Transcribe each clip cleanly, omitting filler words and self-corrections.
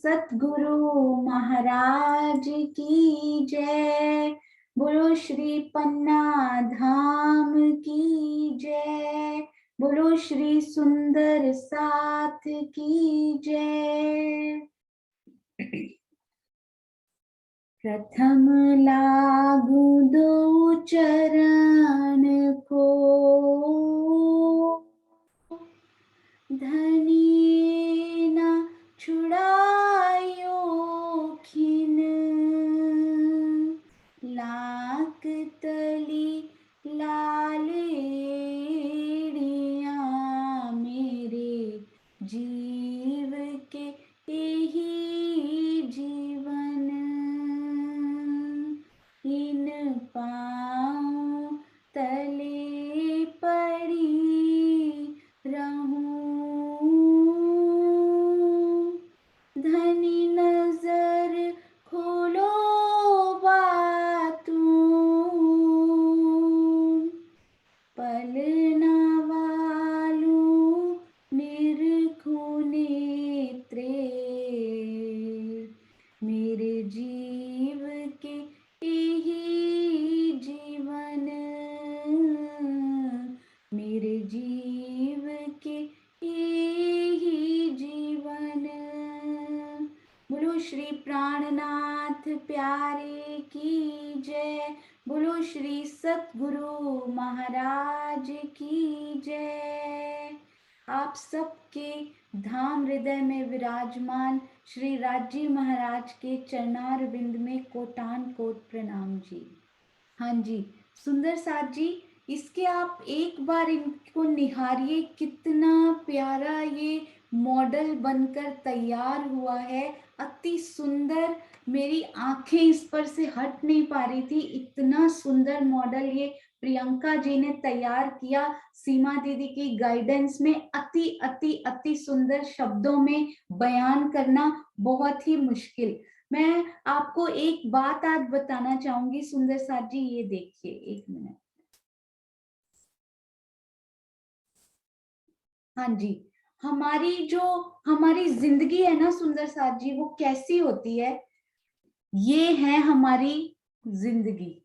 सतगुरु महाराज की जय। बोलो श्री पन्ना धाम की जय। बोलो श्री सुंदर साथ की जय। प्रथम लागू दो चरण को, धनी न छुड़ायो खिन। लाक तली लालेड़िया मेरे जीव के यही जीवन। इन पाँव तले पड़ी रहूं, धनी नजर खोलो बातूं। पलना वालू निरखूं नेत्रे, मेरे जीव के यही जीवन। मेरे जीव के यही जीवन। बोलो श्री प्राणनाथ प्यारे की जय। बोलो श्री सतगुरु महाराज की जय। आप सबके धाम हृदय में विराजमान श्री राजी महाराज के चरणार बिंद में कोटान कोट प्रणाम जी। हाँ जी सुंदर साथ जी, इसके आप एक बार इनको निहारिए, कितना प्यारा ये मॉडल बनकर तैयार हुआ है। अति सुंदर, मेरी आंखें इस पर से हट नहीं पा रही थी, इतना सुंदर मॉडल ये प्रियंका जी ने तैयार किया सीमा दीदी की गाइडेंस में। अति अति अति सुंदर शब्दों में बयान करना बहुत ही मुश्किल। मैं आपको एक बात आज बताना चाहूंगी सुंदर साथ जी, ये देखिए एक मिनट। हाँ जी, हमारी जिंदगी है ना सुंदर साथ जी, वो कैसी होती है, ये है हमारी जिंदगी।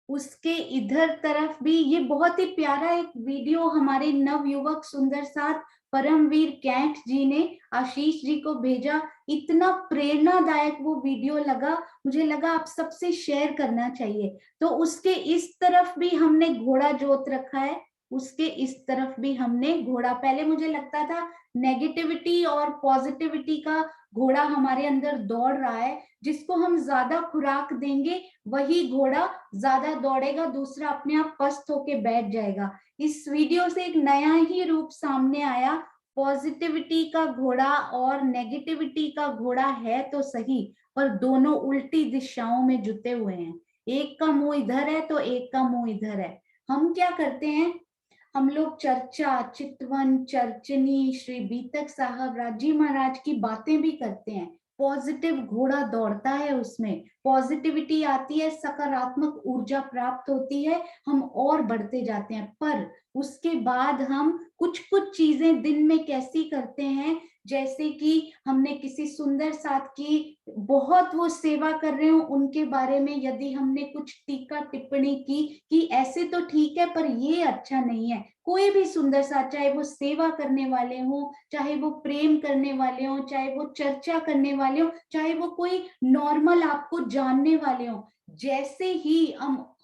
उसके इधर तरफ भी ये बहुत ही प्यारा एक वीडियो हमारे नवयुवक सुंदर साथ परमवीर कैंट जी ने आशीष जी को भेजा। इतना प्रेरणादायक वो वीडियो लगा, मुझे लगा आप सबसे शेयर करना चाहिए। तो उसके इस तरफ भी हमने घोड़ा जोत रखा है, उसके इस तरफ भी हमने घोड़ा। पहले मुझे लगता था नेगेटिविटी और पॉजिटिविटी का घोड़ा हमारे अंदर दौड़ रहा है, जिसको हम ज्यादा खुराक देंगे वही घोड़ा ज्यादा दौड़ेगा, दूसरा अपने आप पस्त होके बैठ जाएगा। इस वीडियो से एक नया ही रूप सामने आया। पॉजिटिविटी का घोड़ा और नेगेटिविटी का घोड़ा है तो सही, पर दोनों उल्टी दिशाओं में जुटे हुए हैं। एक का मुंह इधर है तो एक का मुंह इधर है। हम क्या करते हैं, हम लोग चर्चा, चितवन, चर्चनी, श्री बीतक साहब, राजी महाराज की बातें भी करते हैं। पॉजिटिव घोड़ा दौड़ता है, उसमें पॉजिटिविटी आती है, सकारात्मक ऊर्जा प्राप्त होती है, हम और बढ़ते जाते हैं। पर उसके बाद हम कुछ कुछ चीजें दिन में कैसी करते हैं, जैसे कि हमने किसी सुंदर साथ की बहुत वो सेवा कर रहे हो, उनके बारे में यदि हमने कुछ टीका टिप्पणी की कि ऐसे तो ठीक है पर ये अच्छा नहीं है। कोई भी सुंदर साथ, चाहे वो सेवा करने वाले हो, चाहे वो प्रेम करने वाले हो, चाहे वो चर्चा करने वाले हो, चाहे वो कोई नॉर्मल आपको जानने वाले हो, जैसे ही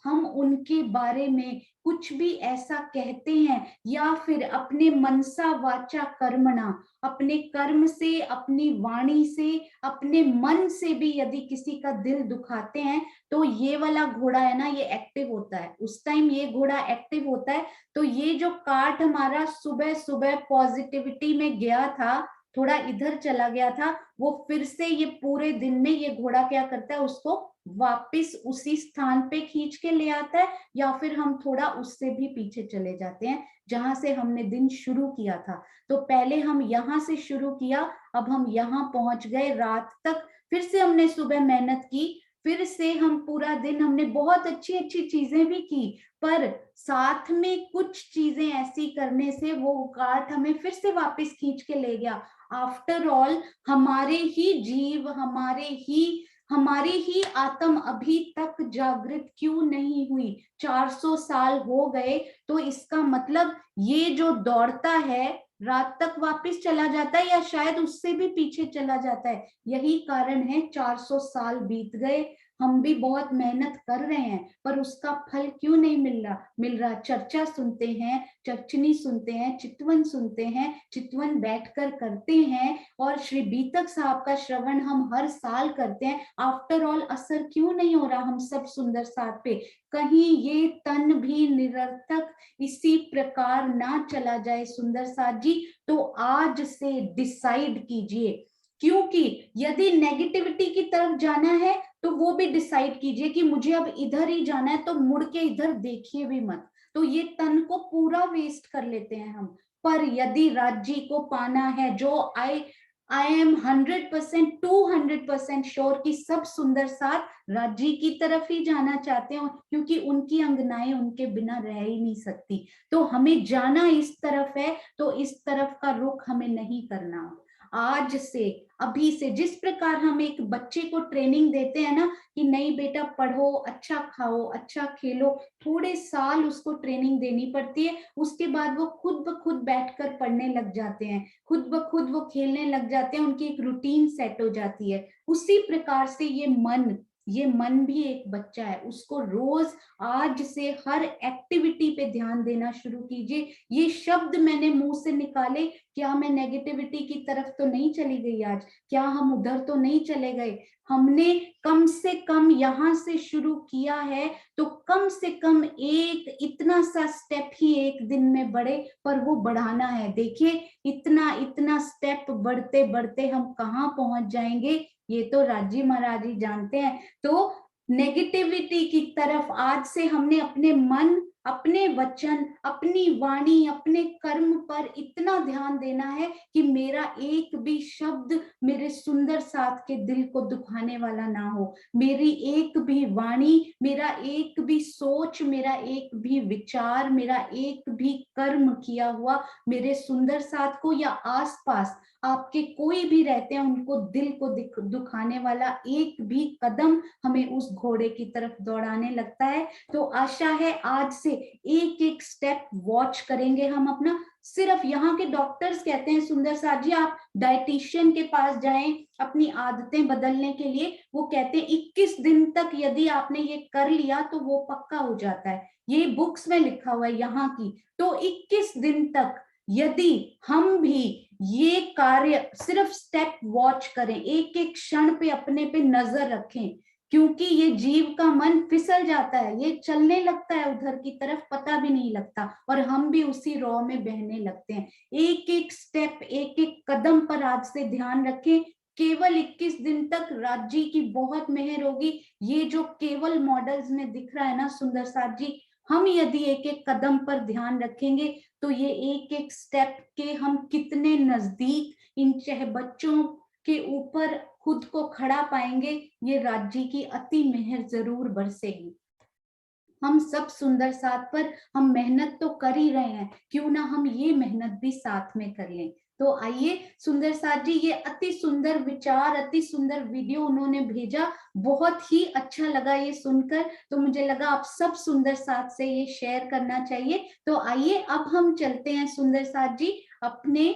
हम उनके बारे में कुछ भी ऐसा कहते हैं या फिर अपने मनसा वाचा कर्मणा, अपने कर्म से, अपनी वाणी से, अपने मन से भी यदि किसी का दिल दुखाते हैं, तो ये वाला घोड़ा है ना, ये एक्टिव होता है। उस टाइम ये घोड़ा एक्टिव होता है। तो ये जो काट हमारा सुबह सुबह पॉजिटिविटी में गया था, थोड़ा इधर चला गया था, वो फिर से ये पूरे दिन में ये घोड़ा क्या करता है, उसको वापस उसी स्थान पे खींच के ले आता है, या फिर हम थोड़ा उससे भी पीछे चले जाते हैं जहां से हमने दिन शुरू किया था। तो पहले हम यहाँ से शुरू किया, अब हम यहाँ पहुंच गए रात तक, फिर से हमने सुबह मेहनत की, फिर से हम पूरा दिन हमने बहुत अच्छी अच्छी चीजें भी की, पर साथ में कुछ चीजें ऐसी करने से वो काट हमें फिर से वापस खींच के ले गया। आफ्टर ऑल हमारे ही जीव, हमारी ही आत्म अभी तक जागृत क्यों नहीं हुई? 400 साल हो गए, तो इसका मतलब ये जो दौड़ता है रात तक वापस चला जाता है, या शायद उससे भी पीछे चला जाता है। यही कारण है 400 साल बीत गए, हम भी बहुत मेहनत कर रहे हैं, पर उसका फल क्यों नहीं मिल रहा? चर्चा सुनते हैं, चर्चनी सुनते हैं, चितवन सुनते हैं, चितवन बैठकर करते हैं, और श्री बीतक साहब का श्रवण हम हर साल करते हैं। आफ्टर ऑल असर क्यों नहीं हो रहा हम सब सुंदर साथ पे? कहीं ये तन भी निरर्थक इसी प्रकार ना चला जाए सुंदर साथ जी? तो आज से डिसाइड कीजिए, क्योंकि यदि नेगेटिविटी की तरफ जाना है तो वो भी डिसाइड कीजिए कि मुझे अब इधर ही जाना है, तो मुड़ के इधर देखिए भी मत। तो ये तन को पूरा वेस्ट कर लेते हैं हम। पर यदि राज्य को पाना है, जो आई एम 100% 200% श्योर कि सब सुंदर साथ राज्य की तरफ ही जाना चाहते हैं, क्योंकि उनकी अंगनाएं उनके बिना रह ही नहीं सकती। तो हमें जाना इस तरफ है, तो इस तरफ का रुख हमें नहीं करना। आज से, अभी से, जिस प्रकार हम एक बच्चे को ट्रेनिंग देते हैं ना कि नहीं बेटा पढ़ो, अच्छा खाओ, अच्छा खेलो, थोड़े साल उसको ट्रेनिंग देनी पड़ती है, उसके बाद वो खुद ब खुद बैठकर पढ़ने लग जाते हैं, खुद ब खुद वो खेलने लग जाते हैं, उनकी एक रूटीन सेट हो जाती है। उसी प्रकार से ये मन भी एक बच्चा है, उसको रोज आज से हर एक्टिविटी पे ध्यान देना शुरू कीजिए। ये शब्द मैंने मुंह से निकाले, क्या मैं नेगेटिविटी की तरफ तो नहीं चली गई आज? क्या हम उधर तो नहीं चले गए? हमने कम से कम यहाँ से शुरू किया है, तो कम से कम एक इतना सा स्टेप ही एक दिन में बढ़े, पर वो बढ़ाना है। देखिए इतना इतना स्टेप बढ़ते बढ़ते हम कहाँ पहुंच जाएंगे, ये तो राजी महाराज ही जानते हैं। तो नेगेटिविटी की तरफ आज से हमने अपने मन, अपने वचन, अपनी वाणी, अपने कर्म पर इतना ध्यान देना है कि मेरा एक भी शब्द मेरे सुंदर साथ के दिल को दुखाने वाला ना हो। मेरी एक भी वाणी, मेरा एक भी सोच, मेरा एक भी विचार, मेरा एक भी कर्म किया हुआ मेरे सुंदर साथ को या आसपास आपके कोई भी रहते हैं उनको दिल को दुखाने वाला एक भी कदम हमें उस घोड़े की तरफ दौड़ाने लगता है। तो आशा है आज से एक एक स्टेप वॉच करेंगे हम अपना। सिर्फ यहाँ के डॉक्टर्स कहते हैं सुंदर साथ जी आप डाइटिशियन के पास जाएं अपनी आदतें बदलने के लिए, वो कहते हैं 21 दिन तक यदि आपने ये कर लिया तो वो पक्का हो जाता है। ये बुक्स में लिखा हुआ है यहाँ की। तो 21 दिन तक यदि हम भी ये कार्य सिर्फ स्टेप वॉच करें, एक एक क्षण पे अपने पे नजर रखें, क्योंकि ये जीव का मन फिसल जाता है, ये चलने लगता है उधर की तरफ, पता भी नहीं लगता, और हम भी उसी रॉ में बहने लगते हैं। एक एक स्टेप, एक एक कदम पर आज से ध्यान रखें। केवल 21 दिन तक राज्य की बहुत मेहर होगी। ये जो केवल मॉडल्स में दिख रहा है ना सुंदर साथ जी, हम यदि एक एक कदम पर ध्यान रखेंगे तो ये एक एक स्टेप के हम कितने नजदीक इन चाहे बच्चों के ऊपर खुद को खड़ा पाएंगे। ये राज्य की अति मेहर जरूर बरसेगी। हम सब सुंदर साथ पर हम मेहनत तो कर ही रहे हैं, क्यों ना हम ये मेहनत भी साथ में कर लें। तो आइए सुंदर साथ जी, ये अति सुंदर विचार, अति सुंदर वीडियो उन्होंने भेजा, बहुत ही अच्छा लगा ये सुनकर। तो मुझे लगा आप सब सुंदर साथ से ये शेयर करना चाहिए। तो आइए अब हम चलते हैं सुंदर साथ जी अपने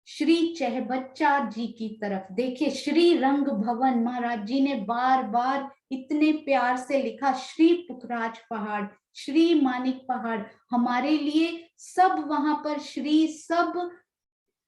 श्री चहबच्चा जी की तरफ। देखिए श्री रंग भवन, महाराज जी ने बार बार इतने प्यार से लिखा, श्री पुखराज पहाड़, श्री मानिक पहाड़, हमारे लिए सब वहां पर श्री, सब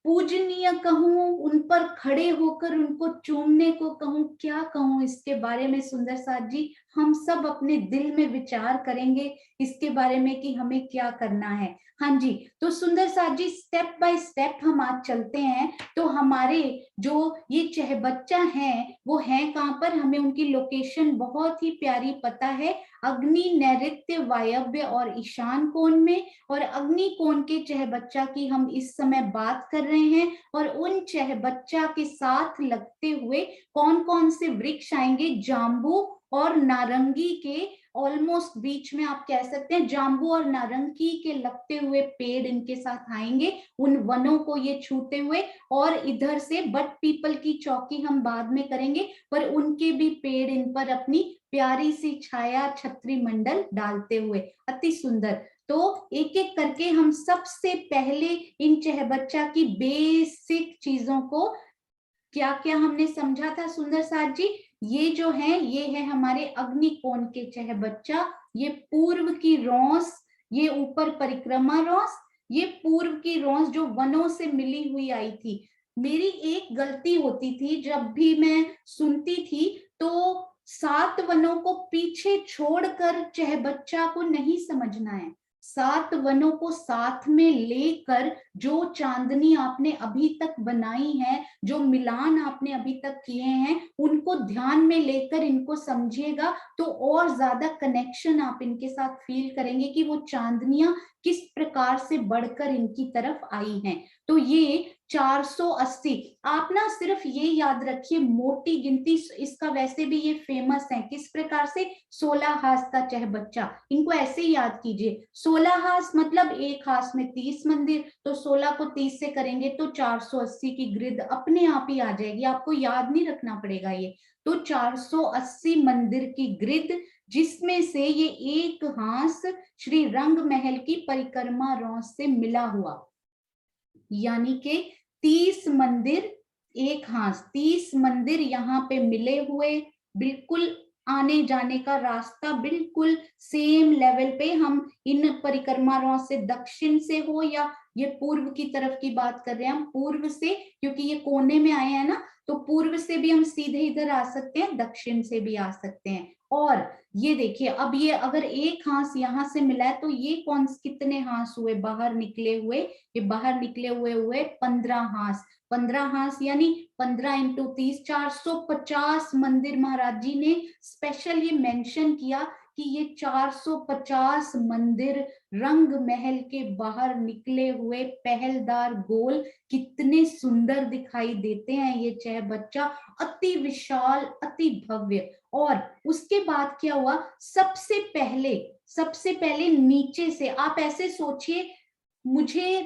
पूजनीय कहूं, उन पर खड़े होकर उनको चूमने को कहूं, क्या कहूं इसके बारे में सुंदर साथ जी? हम सब अपने दिल में विचार करेंगे इसके बारे में कि हमें क्या करना है। हाँ जी, तो सुंदर साथ जी स्टेप बाय स्टेप हम आज चलते हैं। तो हमारे जो ये चहबच्चा हैं वो हैं कहाँ पर? हमें उनकी लोकेशन बहुत ही प्यारी पता है, अग्नि नैऋत्य वायव्य और ईशान कोण में। और अग्नि कोण के चहबच्चा की हम इस समय बात कर रहे हैं, और उन चहबच्चा के साथ लगते हुए कौन कौन से वृक्ष आएंगे? जाम्बू और नारंगी के ऑलमोस्ट बीच में आप कह सकते हैं जाम्बू और नारंगी के लगते हुए पेड़ इनके साथ आएंगे, उन वनों को ये छूते हुए, और इधर से बट पीपल की चौकी हम बाद में करेंगे, पर उनके भी पेड़ इन पर अपनी प्यारी सी छाया छत्री मंडल डालते हुए, अति सुंदर। तो एक एक करके हम सबसे पहले इन चहबच्चा की बेसिक चीजों को क्या क्या हमने समझा था सुंदर साथ जी। ये जो है ये है हमारे अग्निकोण के चहबच्चा, ये पूर्व की रौस, ये ऊपर परिक्रमा रौस, ये पूर्व की रौस जो वनों से मिली हुई आई थी। मेरी एक गलती होती थी, जब भी मैं सुनती थी तो 7 वनों को पीछे छोड़कर चहबच्चा को नहीं समझना है। 7 वनों को साथ में लेकर जो चांदनी आपने अभी तक बनाई है, जो मिलान आपने अभी तक किए हैं, उनको ध्यान में लेकर इनको समझिएगा, तो और ज्यादा कनेक्शन आप इनके साथ फील करेंगे कि वो चांदनियां किस प्रकार से बढ़कर इनकी तरफ आई हैं। तो ये 480 आप ना सिर्फ ये याद रखिए, मोटी गिनती इसका वैसे भी ये फेमस है, किस प्रकार से 16 हास का चहबच्चा, इनको ऐसे ही याद कीजिए। 16 हास मतलब एक हास में 30 मंदिर, तो 16 को 30 से करेंगे तो 480 की ग्रिड अपने आप ही आ जाएगी, आपको याद नहीं रखना पड़ेगा ये। तो 480 मंदिर की ग्रिड, जिसमें से ये एक हास श्री रंग महल की परिक्रमा रौस से मिला हुआ, यानी के 30 मंदिर एक हास, 30 मंदिर यहाँ पे मिले हुए, बिल्कुल आने जाने का रास्ता बिल्कुल सेम लेवल पे। हम इन परिक्रमाओं से दक्षिण से हो या ये पूर्व की तरफ की बात कर रहे हैं, हम पूर्व से, क्योंकि ये कोने में आए हैं ना, तो पूर्व से भी हम सीधे इधर आ सकते हैं, दक्षिण से भी आ सकते हैं। और ये देखिए, अब ये अगर एक हास यहाँ से मिला है तो ये कौन कितने हास हुए बाहर निकले हुए, ये बाहर निकले हुए 15 हास। 15 हास यानी 15 इंटू 30, 450 मंदिर महाराज जी ने स्पेशल ये मेंशन किया कि ये 450 मंदिर रंग महल के बाहर निकले हुए पहलदार गोल कितने सुंदर दिखाई देते हैं। ये चहबच्चा अति विशाल, अति भव्य। और उसके बाद क्या हुआ, सबसे पहले नीचे से, आप ऐसे सोचिए, मुझे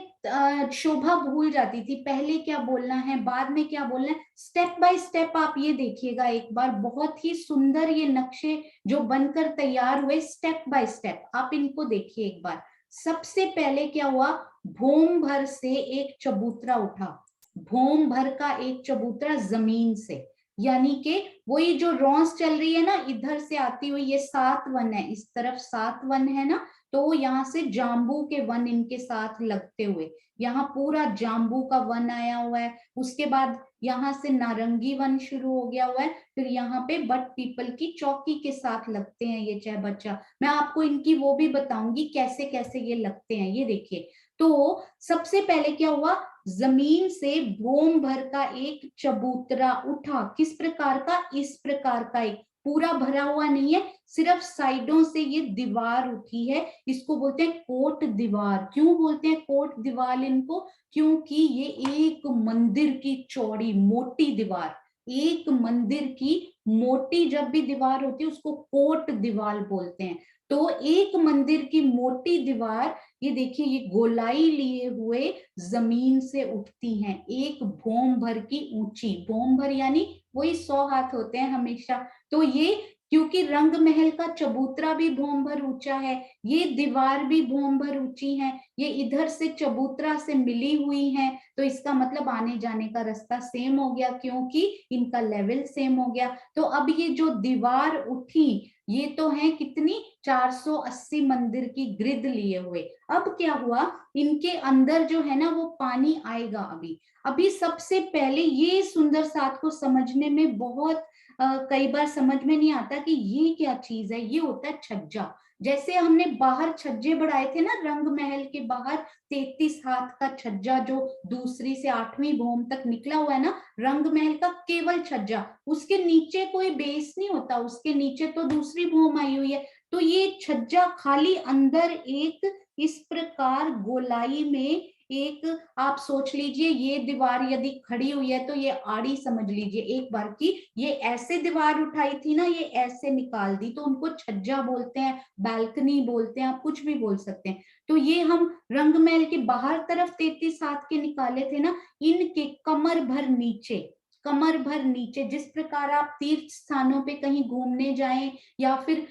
शोभा भूल जाती थी पहले क्या बोलना है बाद में क्या बोलना है, स्टेप बाय स्टेप आप ये देखिएगा एक बार, बहुत ही सुंदर ये नक्शे जो बनकर तैयार हुए स्टेप बाय स्टेप, आप इनको देखिए एक बार। सबसे पहले क्या हुआ, भूम भर से एक चबूतरा उठा, भूम भर का एक चबूतरा जमीन से, यानी कि वही जो रौस चल रही है ना इधर से आती हुई, ये 7 वन है, इस तरफ 7 वन है ना, तो यहाँ से जाम्बू के वन इनके साथ लगते हुए, यहाँ पूरा जाम्बू का वन आया हुआ है। उसके बाद यहाँ से नारंगी वन शुरू हो गया हुआ है, फिर यहाँ पे बट पीपल की चौकी के साथ लगते हैं ये चहबच्चा। मैं आपको इनकी वो भी बताऊंगी कैसे कैसे ये लगते हैं, ये देखिए। तो सबसे पहले क्या हुआ, जमीन से भूम भर का एक चबूतरा उठा, किस प्रकार का, इस प्रकार का, एक पूरा भरा हुआ नहीं है, सिर्फ साइडों से ये दीवार उठी है, इसको बोलते हैं कोट दीवार। क्यों बोलते हैं कोट दीवार इनको, क्योंकि ये एक मंदिर की चौड़ी मोटी दीवार, एक मंदिर की मोटी जब भी दीवार होती है उसको कोट दीवार बोलते हैं। तो एक मंदिर की मोटी दीवार, ये देखिए ये गोलाई लिए हुए जमीन से उठती हैं, एक भौम भर की ऊंची, भौम भर यानी वही 100 हाथ होते हैं हमेशा, तो ये क्योंकि रंग महल का चबूतरा भी भौम भर ऊंचा है, ये दीवार भी भौम भर ऊंची है, ये इधर से चबूतरा से मिली हुई है, तो इसका मतलब आने जाने का रास्ता सेम हो गया, क्योंकि इनका लेवल सेम हो गया। तो अब ये जो दीवार उठी ये तो है कितनी, 480 मंदिर की ग्रिड लिए हुए। अब क्या हुआ, इनके अंदर जो है ना वो पानी आएगा अभी। अभी सबसे पहले ये सुंदर साथ को समझने में बहुत कई बार समझ में नहीं आता कि ये क्या चीज है, ये होता है छज्जा। जैसे हमने बाहर छज्जे बढ़ाए थे ना रंग महल के बाहर, 33 हाथ का छज्जा जो दूसरी से 8वीं भौम तक निकला हुआ है ना, रंग महल का केवल छज्जा, उसके नीचे कोई बेस नहीं होता, उसके नीचे तो दूसरी भौम आई हुई है। तो ये छज्जा खाली अंदर एक इस प्रकार गोलाई में एक आप सोच लीजिए ये दीवार यदि खड़ी हुई है तो ये आड़ी समझ लीजिए एक बार की, ये ऐसे दीवार उठाई थी ना, ये ऐसे निकाल दी, तो उनको छज्जा बोलते हैं, बालकनी बोलते हैं, आप कुछ भी बोल सकते हैं। तो ये हम रंगमहल के बाहर तरफ 33 हाथ के निकाले थे ना, इनके कमर भर नीचे, कमर भर नीचे, जिस प्रकार आप तीर्थ स्थानों पे कहीं घूमने जाएं या फिर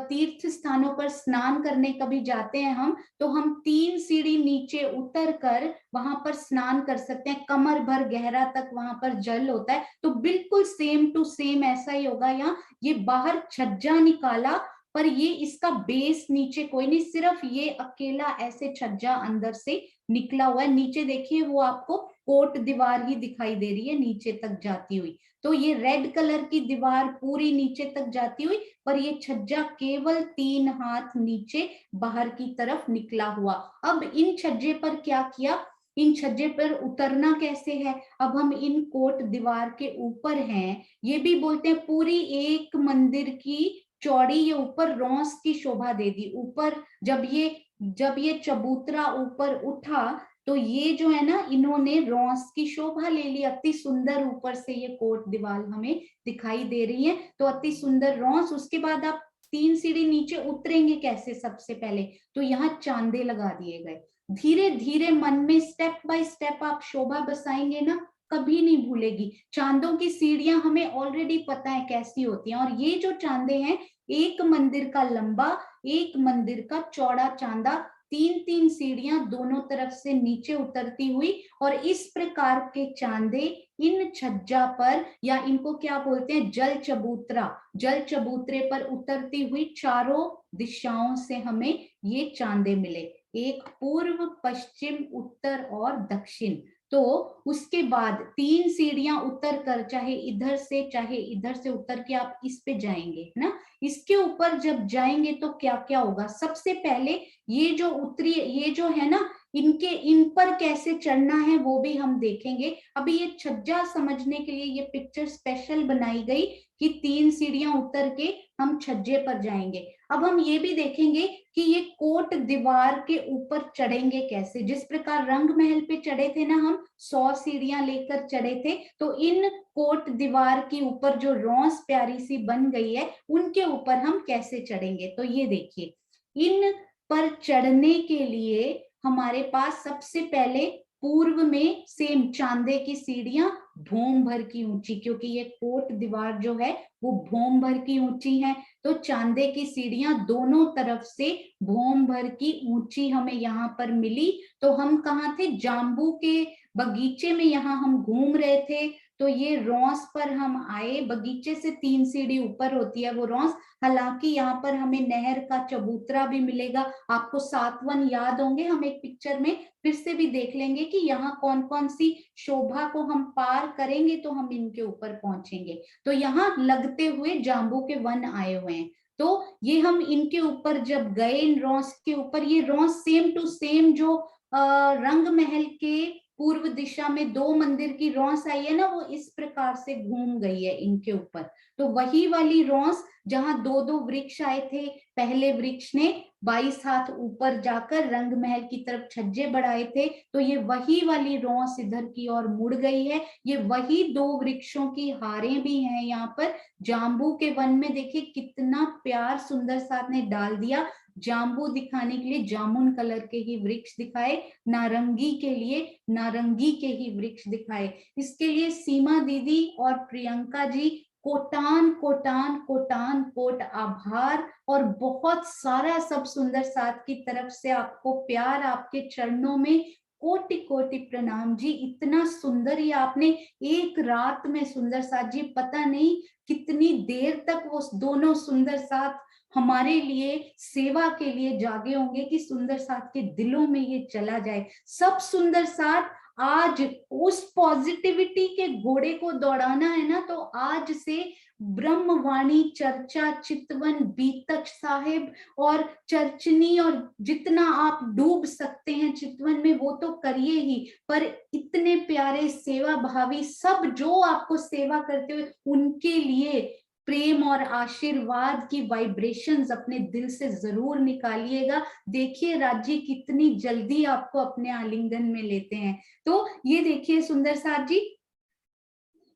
तीर्थ स्थानों पर स्नान करने कभी जाते हैं हम, तो हम 3 सीढ़ी नीचे उतर कर वहां पर स्नान कर सकते हैं, कमर भर गहरा तक वहां पर जल होता है। तो बिल्कुल सेम टू सेम ऐसा ही होगा यहाँ, ये बाहर छज्जा निकाला पर ये इसका बेस नीचे कोई नहीं, सिर्फ ये अकेला ऐसे छज्जा अंदर से निकला हुआ है। नीचे देखिए वो आपको कोट दीवार ही दिखाई दे रही है नीचे तक जाती हुई। तो ये रेड कलर की दीवार पूरी नीचे तक जाती हुई, पर ये छज्जा केवल 3 हाथ नीचे बाहर की तरफ निकला हुआ। अब इन छज्जे पर क्या किया, इन छज्जे पर उतरना कैसे है, अब हम इन कोट दीवार के ऊपर हैं, ये भी बोलते हैं पूरी एक मंदिर की चौड़ी, ये ऊपर रौंस की शोभा दे दी। ऊपर जब ये चबूतरा ऊपर उठा तो ये जो है ना, इन्होंने रौंस की शोभा ले ली, अति सुंदर ऊपर से ये कोट दीवार हमें दिखाई दे रही है, तो अति सुंदर रौंस। उसके बाद आप 3 सीढ़ी नीचे उतरेंगे कैसे, सबसे पहले तो यहाँ चांदे लगा दिए गए। धीरे धीरे मन में स्टेप बाय स्टेप आप शोभा बसाएंगे ना, कभी नहीं भूलेगी। चांदों की सीढ़ियां हमें ऑलरेडी पता है कैसी होती हैं, और ये जो चांदे हैं, एक मंदिर का लंबा, एक मंदिर का चौड़ा चांदा, 3-3 सीढ़ियां दोनों तरफ से नीचे उतरती हुई, और इस प्रकार के चांदे इन छज्जा पर, या इनको क्या बोलते हैं, जल चबूतरा, जल चबूतरे पर उतरती हुई चारों दिशाओं से हमें ये चांदे मिले, एक पूर्व, पश्चिम, उत्तर और दक्षिण। तो उसके बाद 3 सीढ़ियां उतर कर, चाहे इधर से उतर के आप इस पे जाएंगे ना, इसके ऊपर जब जाएंगे तो क्या क्या होगा, सबसे पहले ये जो उतरी, ये जो है ना, इन पर कैसे चढ़ना है वो भी हम देखेंगे। अभी ये छज्जा समझने के लिए ये पिक्चर स्पेशल बनाई गई कि 3 सीढ़ियां उतर के हम छज्जे पर जाएंगे। अब हम ये भी देखेंगे कि ये कोट दीवार के ऊपर चढ़ेंगे कैसे, जिस प्रकार रंग महल पे चढ़े थे ना हम, 100 सीढ़ियां लेकर चढ़े थे, तो इन कोट दीवार के ऊपर जो रौंस प्यारी सी बन गई है, उनके ऊपर हम कैसे चढ़ेंगे। तो ये देखिए, इन पर चढ़ने के लिए हमारे पास सबसे पहले पूर्व में सेम चांदे की सीढ़ियां भौम भर की ऊंची, क्योंकि ये कोट दीवार जो है वो भौम भर की ऊंची है, तो चांदे की सीढ़ियां दोनों तरफ से भौम भर की ऊंची हमें यहाँ पर मिली। तो हम कहाँ थे, जाम्बू के बगीचे में, यहाँ हम घूम रहे थे, तो ये रौंस पर हम आए, बगीचे से 3 सीढ़ी ऊपर होती है वो रौंस। हालांकि यहाँ पर हमें नहर का चबूतरा भी मिलेगा, आपको सातवन याद होंगे, हम एक पिक्चर में फिर से भी देख लेंगे कि यहाँ कौन कौन सी शोभा को हम पार करेंगे तो हम इनके ऊपर पहुंचेंगे। तो यहाँ लगते हुए जाम्बू के वन आए हुए हैं, तो ये हम इनके ऊपर जब गए, इन रौंस के ऊपर, ये रौंस सेम टू सेम जो रंग महल के पूर्व दिशा में 2 मंदिर की रौंस आई है ना, वो इस प्रकार से घूम गई है इनके ऊपर। तो वही वाली रौंस जहां 2-2 वृक्ष आए थे, पहले वृक्ष ने 22 हाथ ऊपर जाकर रंग महल की तरफ छज्जे बढ़ाए थे, तो ये वही वाली रौंस इधर की ओर मुड़ गई है। ये वही 2 वृक्षों की हारें भी हैं यहाँ पर। जाम्बू के वन में देखिए कितना प्यार सुंदर साथ ने डाल दिया, जाम्बू दिखाने के लिए जामुन कलर के ही वृक्ष दिखाए, नारंगी के लिए नारंगी के ही वृक्ष दिखाए। इसके लिए सीमा दीदी और प्रियंका जी कोटान कोटान कोटान कोट आभार, और बहुत सारा सब सुंदर साथ की तरफ से आपको प्यार, आपके चरणों में कोटि कोटि प्रणाम जी। इतना सुंदर ये आपने एक रात में, सुंदर साथ जी पता नहीं कितनी देर तक वो दोनों सुंदर साथ हमारे लिए सेवा के लिए जागे होंगे कि सुंदर साथ के दिलों में ये चला जाए। सब सुंदर साथ आज उस पॉजिटिविटी के घोड़े को दौड़ाना है ना, तो आज से ब्रह्मवाणी चर्चा चितवन बीतक साहिब और चर्चनी, और जितना आप डूब सकते हैं चितवन में वो तो करिए ही, पर इतने प्यारे सेवा भावी सब जो आपको सेवा करते हुए, उनके लिए प्रेम और आशीर्वाद की वाइब्रेशंस अपने दिल से जरूर निकालिएगा। देखिए राज्य कितनी जल्दी आपको अपने आलिंगन में लेते हैं। तो ये देखिए सुंदर साथ जी,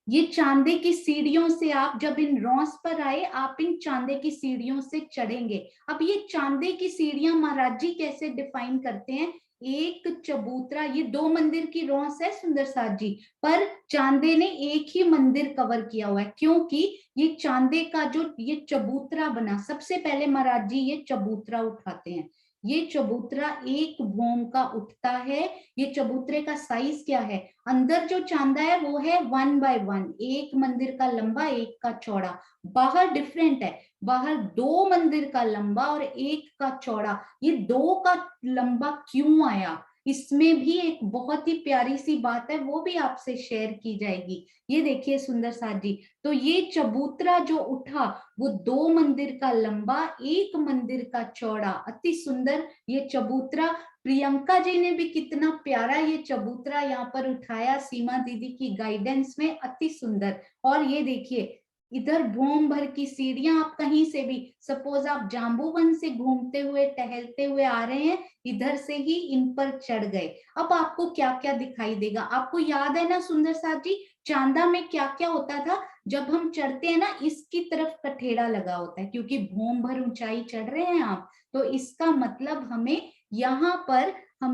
ये चांदे की सीढ़ियों से आप जब इन रॉस पर आए, आप इन चांदे की सीढ़ियों से चढ़ेंगे। अब ये चांदे की सीढ़ियां महाराज जी कैसे डिफाइन करते हैं? एक चबूतरा, ये 2 मंदिर की रॉस है सुंदर साथ जी, पर चांदे ने एक ही मंदिर कवर किया हुआ है, क्योंकि ये चांदे का जो ये चबूतरा बना, सबसे पहले महाराज जी ये चबूतरा उठाते हैं। ये चबूतरा एक भोम का उठता है। ये चबूतरे का साइज क्या है? अंदर जो चांदा है वो है 1 by 1, एक मंदिर का लंबा एक का चौड़ा। बाहर डिफरेंट है, बाहर 2 मंदिर का लंबा और एक का चौड़ा। ये 2 का लंबा क्यों आया, इसमें भी एक बहुत ही प्यारी सी बात है, वो भी आपसे शेयर की जाएगी। ये देखिए सुंदर साथ जी, तो ये चबूतरा जो उठा वो 2 मंदिर का लंबा एक मंदिर का चौड़ा, अति सुंदर ये चबूतरा। प्रियंका जी ने भी कितना प्यारा ये चबूतरा यहाँ पर उठाया, सीमा दीदी की गाइडेंस में, अति सुंदर। और ये देखिए इधर भूम भर की सीढ़ियां, आप कहीं से भी, सपोज आप जाम्बूवन से घूमते हुए टहलते हुए आ रहे हैं, इधर से ही इन पर चढ़ गए। अब आपको क्या क्या दिखाई देगा? आपको याद है ना सुंदर साथ जी, चांदा में क्या क्या होता था? जब हम चढ़ते हैं ना, इसकी तरफ कठेड़ा लगा होता है, क्योंकि भूम भर ऊंचाई चढ़ रहे हैं आप, तो इसका मतलब हमें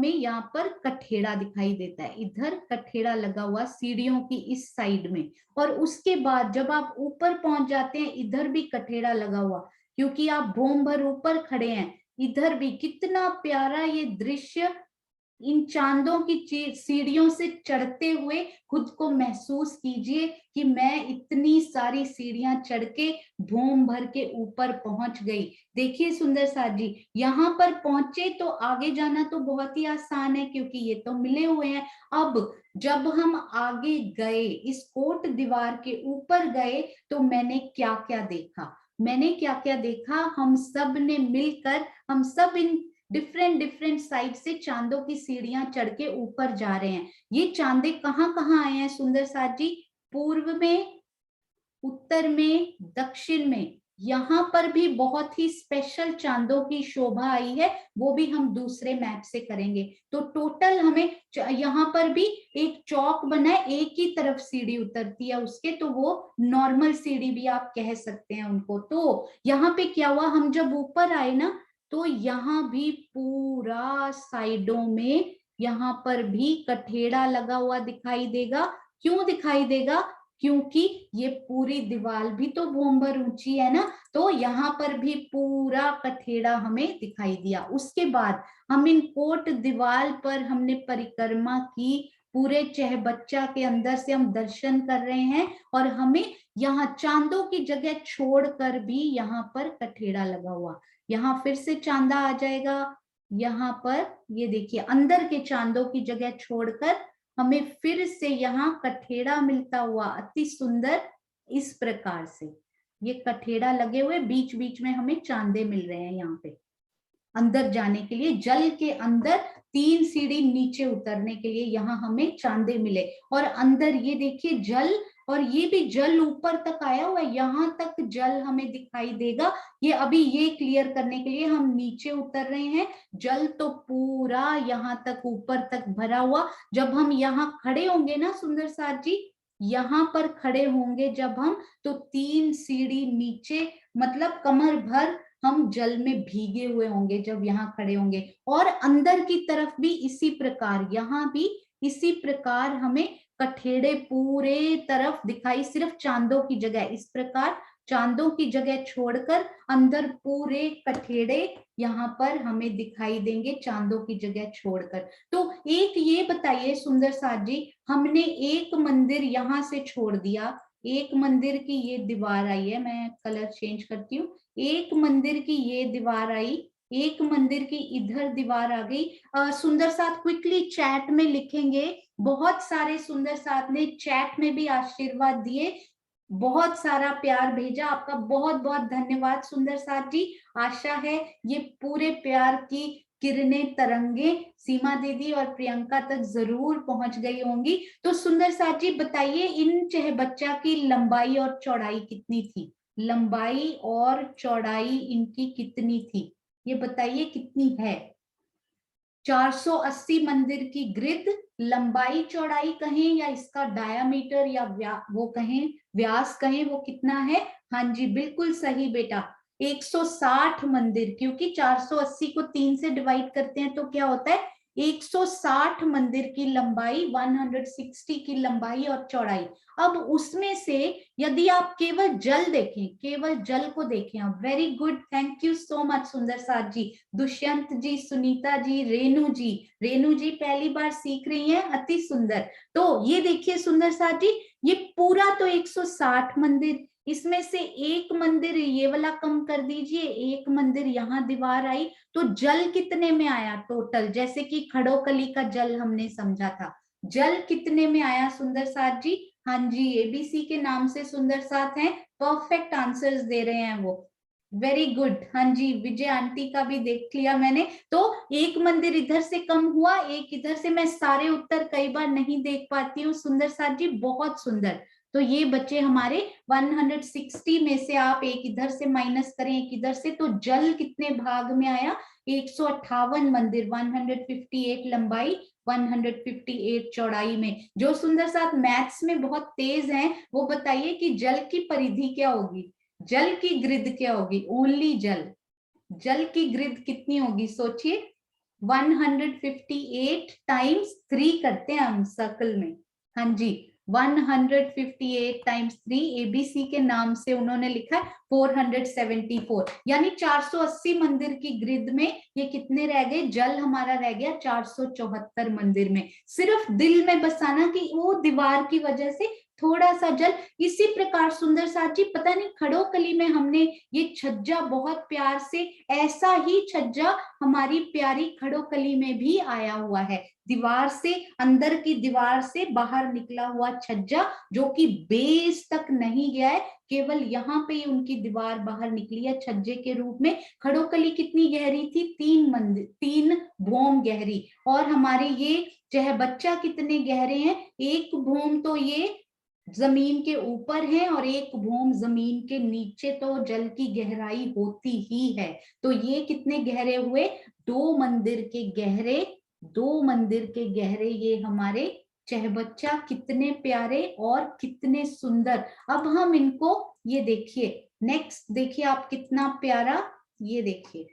यहाँ पर कठेड़ा दिखाई देता है, इधर कठेड़ा लगा हुआ सीढ़ियों की इस साइड में। और उसके बाद जब आप ऊपर पहुंच जाते हैं, इधर भी कठेड़ा लगा हुआ, क्योंकि आप भूम भर ऊपर खड़े हैं। इधर भी कितना प्यारा ये दृश्य, इन चांदों की सीढ़ियों से चढ़ते हुए खुद को महसूस कीजिए कि मैं इतनी सारी सीढ़ियां चढ़ के भूम भर के ऊपर पहुंच गई। देखिए सुंदर साथ जी, यहाँ पर पहुंचे तो आगे जाना तो बहुत ही आसान है, क्योंकि ये तो मिले हुए हैं। अब जब हम आगे गए, इस कोट दीवार के ऊपर गए, तो मैंने क्या क्या देखा? हम सब ने मिलकर, हम सब इन डिफरेंट डिफरेंट साइड से चांदों की सीढ़ियां चढ़ के ऊपर जा रहे हैं। ये चांदे कहाँ कहाँ आए हैं सुंदर साथ जी? पूर्व में, उत्तर में, दक्षिण में। यहाँ पर भी बहुत ही स्पेशल चांदों की शोभा आई है, वो भी हम दूसरे मैप से करेंगे। तो टोटल हमें यहाँ पर भी एक चौक बना है, एक ही तरफ सीढ़ी उतरती है उसके, तो वो नॉर्मल सीढ़ी भी आप कह सकते हैं उनको। तो यहाँ पे क्या हुआ, हम जब ऊपर आए ना, तो यहाँ भी पूरा साइडों में यहाँ पर भी कठेड़ा लगा हुआ दिखाई देगा। क्यों दिखाई देगा? क्योंकि ये पूरी दीवार भी तो भूम भर ऊंची है ना, तो यहाँ पर भी पूरा कठेड़ा हमें दिखाई दिया। उसके बाद हम इन कोट दीवार पर हमने परिक्रमा की, पूरे चहबच्चा के अंदर से हम दर्शन कर रहे हैं, और हमें यहाँ चांदों की जगह छोड़कर भी यहाँ पर कठेड़ा लगा हुआ। यहाँ फिर से चांदा आ जाएगा, यहाँ पर ये देखिए अंदर के चांदों की जगह छोड़कर हमें फिर से यहाँ कठेड़ा मिलता हुआ, अति सुंदर। इस प्रकार से ये कठेड़ा लगे हुए, बीच बीच में हमें चांदे मिल रहे हैं। यहाँ पे अंदर जाने के लिए, जल के अंदर 3 सीढ़ी नीचे उतरने के लिए यहाँ हमें चांदे मिले। और अंदर ये देखिए जल, और ये भी जल ऊपर तक आया हुआ है, यहाँ तक जल हमें दिखाई देगा। ये अभी ये क्लियर करने के लिए हम नीचे उतर रहे हैं, जल तो पूरा यहाँ तक ऊपर तक भरा हुआ। जब हम यहाँ खड़े होंगे ना सुंदर साथ जी, यहाँ पर खड़े होंगे जब हम, तो 3 सीढ़ी नीचे, मतलब कमर भर हम जल में भीगे हुए होंगे जब यहाँ खड़े होंगे। और अंदर की तरफ भी इसी प्रकार, यहाँ भी इसी प्रकार हमें कठेड़े पूरे तरफ दिखाई, सिर्फ चांदों की जगह, इस प्रकार चांदों की जगह छोड़कर अंदर पूरे कठेड़े यहाँ पर हमें दिखाई देंगे, चांदों की जगह छोड़कर। तो एक ये बताइए सुंदर साथ जी, हमने एक मंदिर यहाँ से छोड़ दिया, एक मंदिर की ये दीवार आई है, मैं कलर चेंज करती हूँ, एक मंदिर की ये दीवार आई, एक मंदिर की इधर दीवार आ गई। सुंदर साथ क्विकली चैट में लिखेंगे, बहुत सारे सुंदर साथ ने चैट में भी आशीर्वाद दिए, बहुत सारा प्यार भेजा, आपका बहुत बहुत धन्यवाद सुंदर साथ जी। आशा है ये पूरे प्यार की किरणें, तरंगे सीमा दीदी और प्रियंका तक जरूर पहुंच गई होंगी। तो सुंदर साथ जी बताइए, इन चहबच्चा की लंबाई और चौड़ाई कितनी थी? लंबाई और चौड़ाई इनकी कितनी थी, ये बताइए कितनी है। 480 मंदिर की ग्रिड, लंबाई चौड़ाई कहें या इसका डायामीटर या वो कहें, व्यास कहें, वो कितना है। हाँ जी बिल्कुल सही बेटा, 160 मंदिर, क्योंकि 480 को 3 से डिवाइड करते हैं तो क्या होता है 160 मंदिर की लंबाई, 160 की लंबाई और चौड़ाई। अब उसमें से यदि आप केवल जल देखें, केवल जल को देखें आप, very good, thank you so much सुंदर साथ जी, दुष्यंत जी, सुनीता जी, रेणु जी, रेणु जी पहली बार सीख रही हैं, अति सुंदर। तो ये देखिए सुंदर साथ जी, ये पूरा तो 160 मंदिर, इसमें से एक मंदिर ये वाला कम कर दीजिए, एक मंदिर यहाँ दीवार आई, तो जल कितने में आया टोटल, जैसे कि खड़ोकली का जल हमने समझा था, जल कितने में आया सुंदर साथ जी। हाँ जी, एबीसी के नाम से सुंदर साथ हैं, परफेक्ट आंसर्स दे रहे हैं वो, वेरी गुड। हाँ जी, विजय आंटी का भी देख लिया मैंने, तो एक मंदिर इधर से कम हुआ, एक इधर से, मैं सारे उत्तर कई बार नहीं देख पाती हूँ सुंदर साथ जी, बहुत सुंदर। तो ये बच्चे हमारे 160 में से आप एक इधर से माइनस करें, एक इधर से, तो जल कितने भाग में आया, 158 मंदिर, 158 लंबाई, 158 चौड़ाई में। जो सुंदर साथ मैथ्स में बहुत तेज हैं, वो बताइए कि जल की परिधि क्या होगी, जल की ग्रिड क्या होगी, ओनली जल, जल की ग्रिड कितनी होगी सोचिए, 158 टाइम्स 3 करते हैं हम सर्कल में। हाँ जी, 158 टाइम्स 3, एबीसी के नाम से उन्होंने लिखा है 474, यानी 480 मंदिर की ग्रिड में ये कितने रह गए, जल हमारा रह गया 474 मंदिर में। सिर्फ दिल में बसाना कि वो दीवार की वजह से थोड़ा सा जल। इसी प्रकार सुंदर साथ जी, पता नहीं खड़ोकली में हमने ये छज्जा बहुत प्यार से, ऐसा ही छज्जा हमारी प्यारी खड़ोकली में भी आया हुआ है, दीवार से, अंदर की दीवार से बाहर निकला हुआ छज्जा, जो कि बेस तक नहीं गया है, केवल यहाँ पे ही उनकी दीवार बाहर निकली है छज्जे के रूप में। खड़ोकली कितनी गहरी थी, 3 मंदिर, 3 भौम गहरी, और हमारे ये चहबच्चा कितने गहरे हैं, 1 भौम तो ये जमीन के ऊपर है और 1 भौम जमीन के नीचे, तो जल की गहराई होती ही है। तो ये कितने गहरे हुए, 2 मंदिर के गहरे, 2 मंदिर के गहरे ये हमारे चहबच्चा, कितने प्यारे और कितने सुंदर। अब हम इनको, ये देखिए नेक्स्ट देखिए आप, कितना प्यारा, ये देखिए,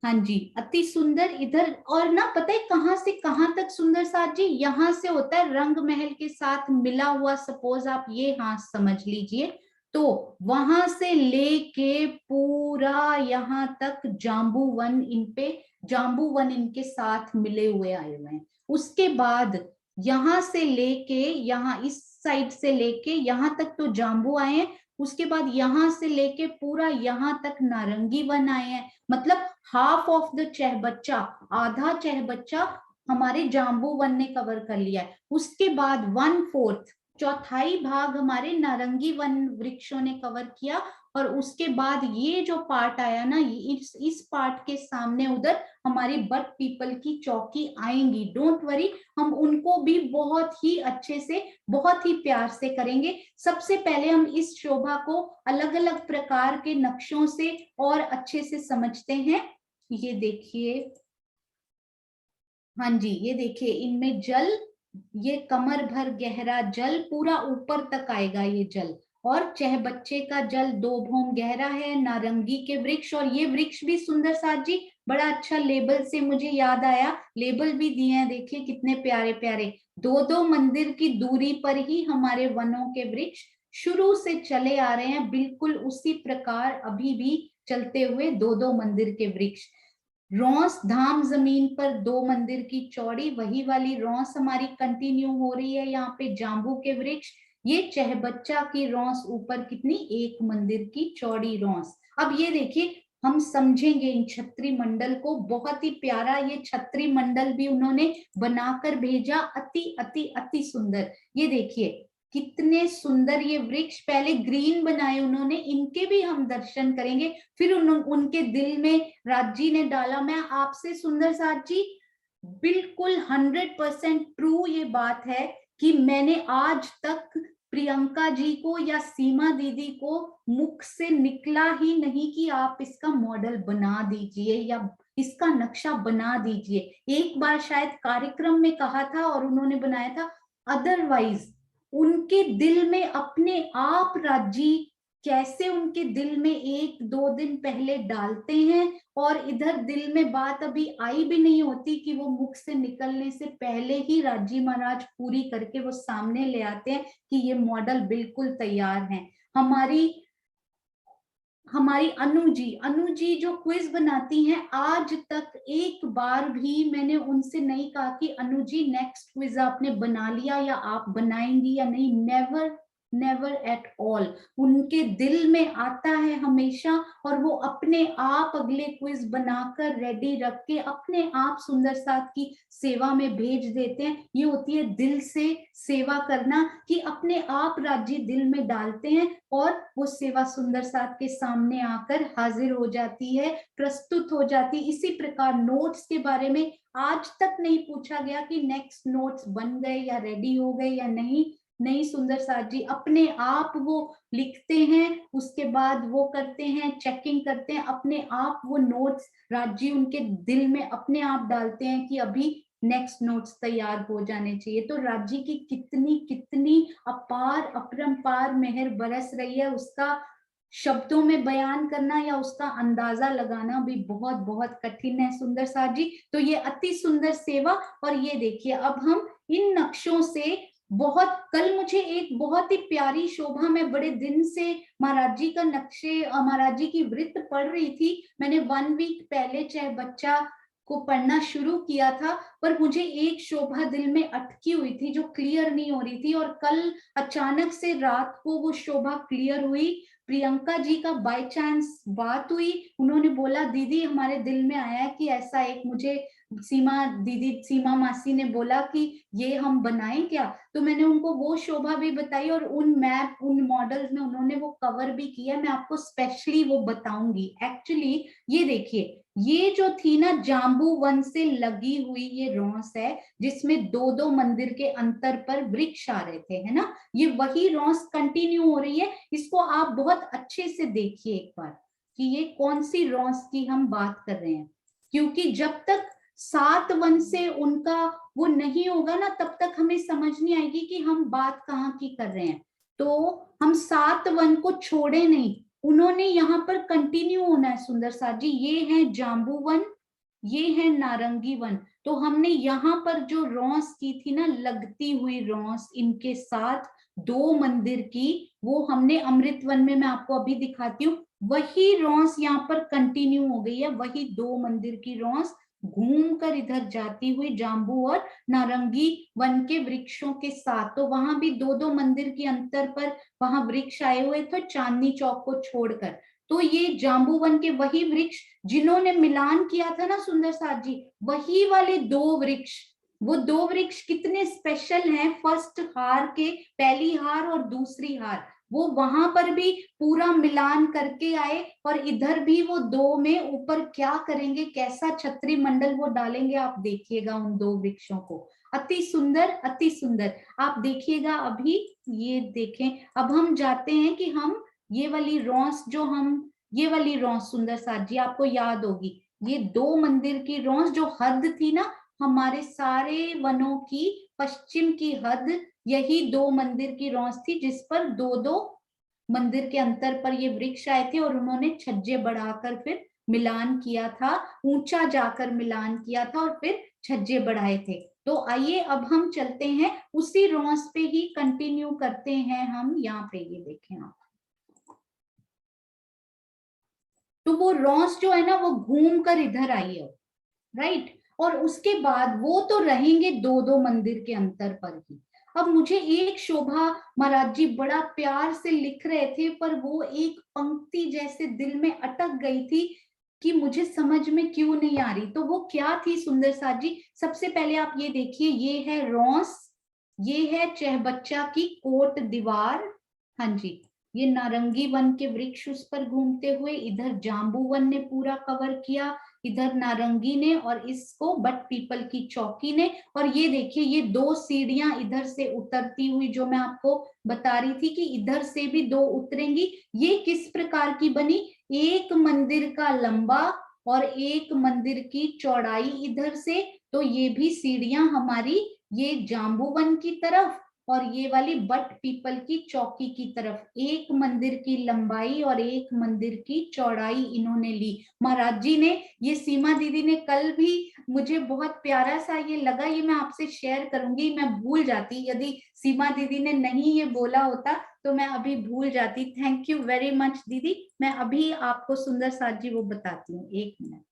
हाँ जी अति सुंदर। इधर और ना पता है कहां से कहां तक सुंदर साथ जी, यहां से होता है रंग महल के साथ मिला हुआ, सपोज आप ये हाथ समझ लीजिए, तो वहां से लेके पूरा यहाँ तक जाम्बू वन, इन पे जाम्बू वन इनके साथ मिले हुए आए हुए हैं। उसके बाद यहां से लेके यहाँ, इस साइड से लेके यहाँ तक तो जाम्बू आए हैं, उसके बाद यहाँ से लेके पूरा यहाँ तक नारंगी वन आए हैं, मतलब हाफ ऑफ द चहबच्चा, आधा चहबच्चा हमारे जाम्बू वन ने कवर कर लिया है। उसके बाद 1/4, चौथाई भाग हमारे नारंगी वन वृक्षों ने कवर किया, और उसके बाद ये जो पार्ट आया ना, इस पार्ट के सामने उधर हमारी बट पीपल की चौकी आएंगी, डोंट वरी, हम उनको भी बहुत ही अच्छे से, बहुत ही प्यार से करेंगे। सबसे पहले हम इस शोभा को अलग अलग प्रकार के नक्शों से और अच्छे से समझते हैं। ये देखिए, हाँ जी ये देखिए, इनमें जल, ये कमर भर गहरा जल, पूरा ऊपर तक आएगा ये जल, और चहबच्चे का जल 2 भौम गहरा है, नारंगी के वृक्ष, और ये वृक्ष भी सुंदर साथ जी, बड़ा अच्छा लेबल से मुझे याद आया, लेबल भी दिए हैं, देखिए कितने प्यारे प्यारे, 2-2 मंदिर की दूरी पर ही हमारे वनों के वृक्ष शुरू से चले आ रहे हैं, बिल्कुल उसी प्रकार अभी भी चलते हुए 2-2 मंदिर के वृक्ष। रौस धाम जमीन पर 2 मंदिर की चौड़ी, वही वाली रौस हमारी कंटिन्यू हो रही है यहाँ पे, जाम्बू के वृक्ष, ये चहबच्चा की रौस ऊपर कितनी, 1 मंदिर की चौड़ी रौस। अब ये देखिए, हम समझेंगे इन छत्री मंडल को, बहुत ही प्यारा ये छत्री मंडल भी उन्होंने बनाकर भेजा, अति अति अति सुंदर। ये देखिए कितने सुंदर ये वृक्ष, पहले ग्रीन बनाए उन्होंने, इनके भी हम दर्शन करेंगे, फिर उनके दिल में राजी ने डाला। मैं आपसे सुंदर साथ जी, बिल्कुल 100% ट्रू ये बात है कि मैंने आज तक प्रियंका जी को या सीमा दीदी को मुख से निकला ही नहीं कि आप इसका मॉडल बना दीजिए या इसका नक्शा बना दीजिए। एक बार शायद कार्यक्रम में कहा था और उन्होंने बनाया था, अदरवाइज उनके दिल में अपने आप राजी कैसे उनके दिल में 1-2 दिन पहले डालते हैं और इधर दिल में बात अभी आई भी नहीं होती कि वो मुख से निकलने से पहले ही राजी महाराज पूरी करके वो सामने ले आते हैं कि ये मॉडल बिल्कुल तैयार है। हमारी अनु जी जो क्विज बनाती हैं, आज तक एक बार भी मैंने उनसे नहीं कहा कि अनु जी नेक्स्ट क्विज आपने बना लिया या आप बनाएंगी या नहीं, नेवर नेवर एट ऑल। उनके दिल में आता है हमेशा और वो अपने आप अगले क्विज बनाकर रेडी रख के अपने आप सुंदर साथ की सेवा में भेज देते हैं। ये होती है दिल से सेवा करना, कि अपने आप राज्य दिल में डालते हैं और वो सेवा सुंदर साथ के सामने आकर हाजिर हो जाती है, प्रस्तुत हो जाती। इसी प्रकार नोट्स के बारे में आज तक नहीं पूछा गया कि नेक्स्ट नोट्स बन गए या रेडी हो गए या नहीं। नहीं, सुंदर साथ जी अपने आप वो लिखते हैं, उसके बाद वो करते हैं, चेकिंग करते हैं, अपने आप वो नोट्स राज्य उनके दिल में अपने आप डालते हैं कि अभी नेक्स्ट नोट्स तैयार हो जाने चाहिए। तो राज्य की कितनी कितनी अपार अपरंपार मेहर बरस रही है, उसका शब्दों में बयान करना या उसका अंदाजा लगाना भी बहुत बहुत कठिन है सुंदर साथ जी। तो ये अति सुंदर सेवा। और ये देखिए अब हम इन नक्शों से बहुत, कल मुझे एक बहुत ही प्यारी शोभा, मैं बड़े दिन से महाराज जी का नक्शे, महाराज जी की वृत्त पढ़ रही थी। मैंने 1 वीक पहले चाहे बच्चा को पढ़ना शुरू किया था, पर मुझे एक शोभा दिल में अटकी हुई थी जो क्लियर नहीं हो रही थी, और कल अचानक से रात को वो शोभा क्लियर हुई। प्रियंका जी का बाय चांस बात हुई, उन्होंने बोला दीदी हमारे दिल में आया है कि ऐसा एक, मुझे सीमा मासी ने बोला कि ये हम बनाएं क्या, तो मैंने उनको वो शोभा भी बताई और उन मैप उन मॉडल्स में उन्होंने वो कवर भी किया। मैं आपको स्पेशली वो बताऊंगी। एक्चुअली ये देखिए, ये जो थी ना जाम्बू वन से लगी हुई ये रॉस है जिसमें 2-2 मंदिर के अंतर पर वृक्ष आ रहे थे, है ना, ये वही रॉस कंटिन्यू हो रही है। इसको आप बहुत अच्छे से देखिए एक बार कि ये कौन सी रॉस की हम बात कर रहे हैं, क्योंकि जब तक 7 वन से उनका वो नहीं होगा ना तब तक हमें समझ नहीं आएगी कि हम बात कहाँ की कर रहे हैं। तो हम 7 वन को छोड़े नहीं, उन्होंने यहाँ पर कंटिन्यू होना है सुंदर साथ जी। ये है जाम्बू वन, ये है नारंगी वन। तो हमने यहाँ पर जो रॉस की थी ना, लगती हुई रॉस इनके साथ 2 मंदिर की, वो हमने अमृत वन में, मैं आपको अभी दिखाती हूँ, वही रॉस यहाँ पर कंटिन्यू हो गई है, वही 2 मंदिर की रॉस घूम कर इधर जाती हुई जाम्बू और नारंगी वन के वृक्षों के साथ। तो वहां भी 2-2 मंदिर के अंतर पर वहां वृक्ष आए हुए थे चांदनी चौक को छोड़कर। तो ये जाम्बू वन के वही वृक्ष जिन्होंने मिलान किया था ना सुंदर साथ जी, वही वाले 2 वृक्ष, वो 2 वृक्ष कितने स्पेशल हैं। फर्स्ट हार के, पहली हार और दूसरी हार, वो वहां पर भी पूरा मिलान करके आए और इधर भी वो 2 में ऊपर क्या करेंगे, कैसा छत्री मंडल वो डालेंगे, आप देखिएगा उन 2 वृक्षों को। अति सुंदर, अति सुंदर। आप देखिएगा अभी, ये देखें। अब हम जाते हैं कि हम ये वाली रॉस जो हम, ये वाली रॉस सुंदर साथ जी आपको याद होगी, ये 2 मंदिर की रॉस जो हद थी ना हमारे सारे वनों की, पश्चिम की हद यही 2 मंदिर की रॉस थी जिस पर 2-2 मंदिर के अंतर पर ये वृक्ष आए थे और उन्होंने छज्जे बढ़ाकर फिर मिलान किया था, ऊंचा जाकर मिलान किया था और फिर छज्जे बढ़ाए थे। तो आइए अब हम चलते हैं उसी रॉस पे ही कंटिन्यू करते हैं हम। यहाँ पे ये देखें आप, तो वो रॉस जो है ना वो घूम कर इधर आई है, राइट। और उसके बाद वो तो रहेंगे 2-2 मंदिर के अंतर पर ही। अब मुझे एक शोभा महाराज जी बड़ा प्यार से लिख रहे थे, पर वो एक पंक्ति जैसे दिल में अटक गई थी कि मुझे समझ में क्यों नहीं आ रही। तो वो क्या थी सुंदर साथ जी, सबसे पहले आप ये देखिए, ये है रॉस, ये है चहबच्चा की कोट दीवार, हाँ जी, ये नारंगी वन के वृक्ष उस पर घूमते हुए, इधर जाम्बू वन ने पूरा कवर किया, इधर नारंगी ने और इसको बट पीपल की चौकी ने। और ये देखिए ये 2 सीढ़ियां इधर से उतरती हुई जो मैं आपको बता रही थी कि इधर से भी 2 उतरेंगी। ये किस प्रकार की बनी, एक मंदिर का लंबा और एक मंदिर की चौड़ाई इधर से। तो ये भी सीढ़ियां हमारी ये जाम्बूवन की तरफ और ये वाली बट पीपल की चौकी की तरफ, एक मंदिर की लंबाई और एक मंदिर की चौड़ाई इन्होंने ली। महाराज जी ने, ये सीमा दीदी ने कल भी मुझे बहुत प्यारा सा ये लगा, ये मैं आपसे शेयर करूंगी, मैं भूल जाती, यदि सीमा दीदी ने नहीं ये बोला होता तो मैं अभी भूल जाती। थैंक यू वेरी मच दीदी, मैं अभी आपको सुंदर साथ जी वो बताती हूँ, 1 मिनट।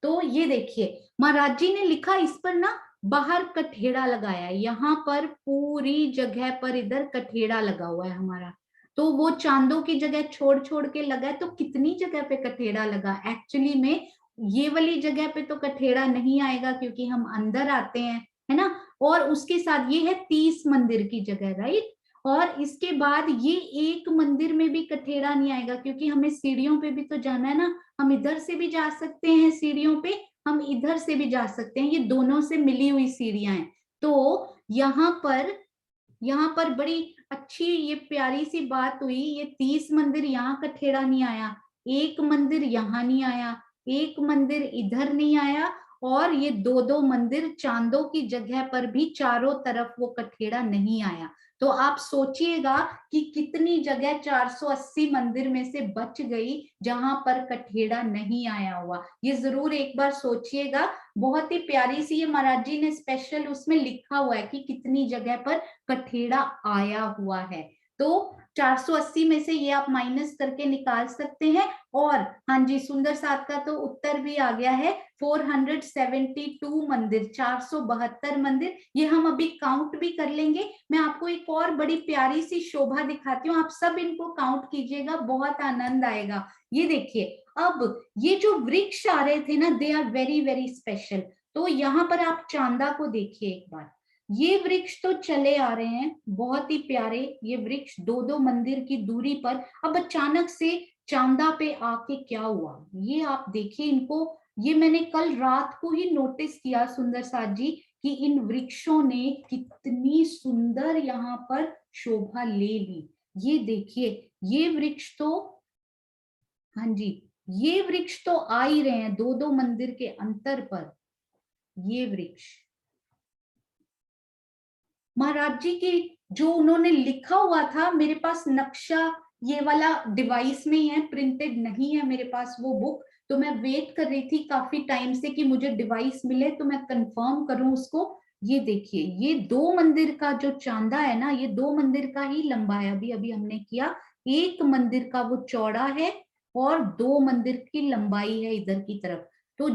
तो ये देखिए महाराज जी ने लिखा इस पर ना बाहर कठेड़ा लगाया, यहाँ पर पूरी जगह पर इधर कठेड़ा लगा हुआ है हमारा। तो वो चांदों की जगह छोड़ छोड़ के लगा है, तो कितनी जगह पे कठेड़ा लगा, एक्चुअली में ये वाली जगह पे तो कठेड़ा नहीं आएगा क्योंकि हम अंदर आते हैं, है ना। और उसके साथ ये है 30 मंदिर की जगह, राइट। और इसके बाद ये एक मंदिर में भी कठेड़ा नहीं आएगा क्योंकि हमें सीढ़ियों पे भी तो जाना है ना, हम इधर से भी जा सकते हैं सीढ़ियों पे, हम इधर से भी जा सकते हैं, ये दोनों से मिली हुई सीढ़ियां हैं। तो यहाँ पर बड़ी अच्छी ये प्यारी सी बात हुई, ये 30 मंदिर यहाँ कठेड़ा नहीं आया, एक मंदिर यहाँ नहीं आया, एक मंदिर इधर नहीं आया, और ये 2-2 मंदिर चांदों की जगह पर भी चारों तरफ वो कठेड़ा नहीं आया। तो आप सोचिएगा कि कितनी जगह 480 मंदिर में से बच गई जहां पर कठेड़ा नहीं आया हुआ। ये जरूर एक बार सोचिएगा, बहुत ही प्यारी सी ये महाराज जी ने स्पेशल उसमें लिखा हुआ है कि कितनी जगह पर कठेड़ा आया हुआ है। तो 480 में से ये आप माइनस करके निकाल सकते हैं। और हाँ जी, सुंदर साथ का तो उत्तर भी आ गया है, 472 मंदिर, 472 मंदिर, ये हम अभी काउंट भी कर लेंगे। मैं आपको एक और बड़ी प्यारी सी शोभा दिखाती हूँ, आप सब इनको काउंट कीजिएगा, बहुत आनंद आएगा। ये देखिए, अब ये जो वृक्ष आ रहे थे ना, they are very very special. तो यहाँ पर आप चांदा को देखिए एक बार, ये वृक्ष तो चले आ रहे हैं बहुत ही प्यारे, ये वृक्ष 2-2 मंदिर की दूरी पर। अब अचानक से चांदा पे आके क्या हुआ, ये आप देखिए इनको, ये मैंने कल रात को ही नोटिस किया सुंदर साथ जी कि इन वृक्षों ने कितनी सुंदर यहाँ पर शोभा ले ली। ये देखिए, ये वृक्ष तो, हाँ जी, ये वृक्ष तो आ ही रहे हैं 2-2 मंदिर के अंतर पर। ये वृक्ष महाराज जी की जो उन्होंने लिखा हुआ था, मेरे पास नक्शा ये वाला डिवाइस में ही है, प्रिंटेड नहीं है मेरे पास वो बुक, तो मैं वेट कर रही थी काफी टाइम से कि मुझे डिवाइस मिले तो मैं कंफर्म करूं उसको। ये देखिए, ये 2 मंदिर का जो चांदा है ना, ये 2 मंदिर का ही लंबा है, अभी अभी हमने किया, एक मंदिर का वो चौड़ा है और 2 मंदिर की लंबाई है इधर की तरफ। तो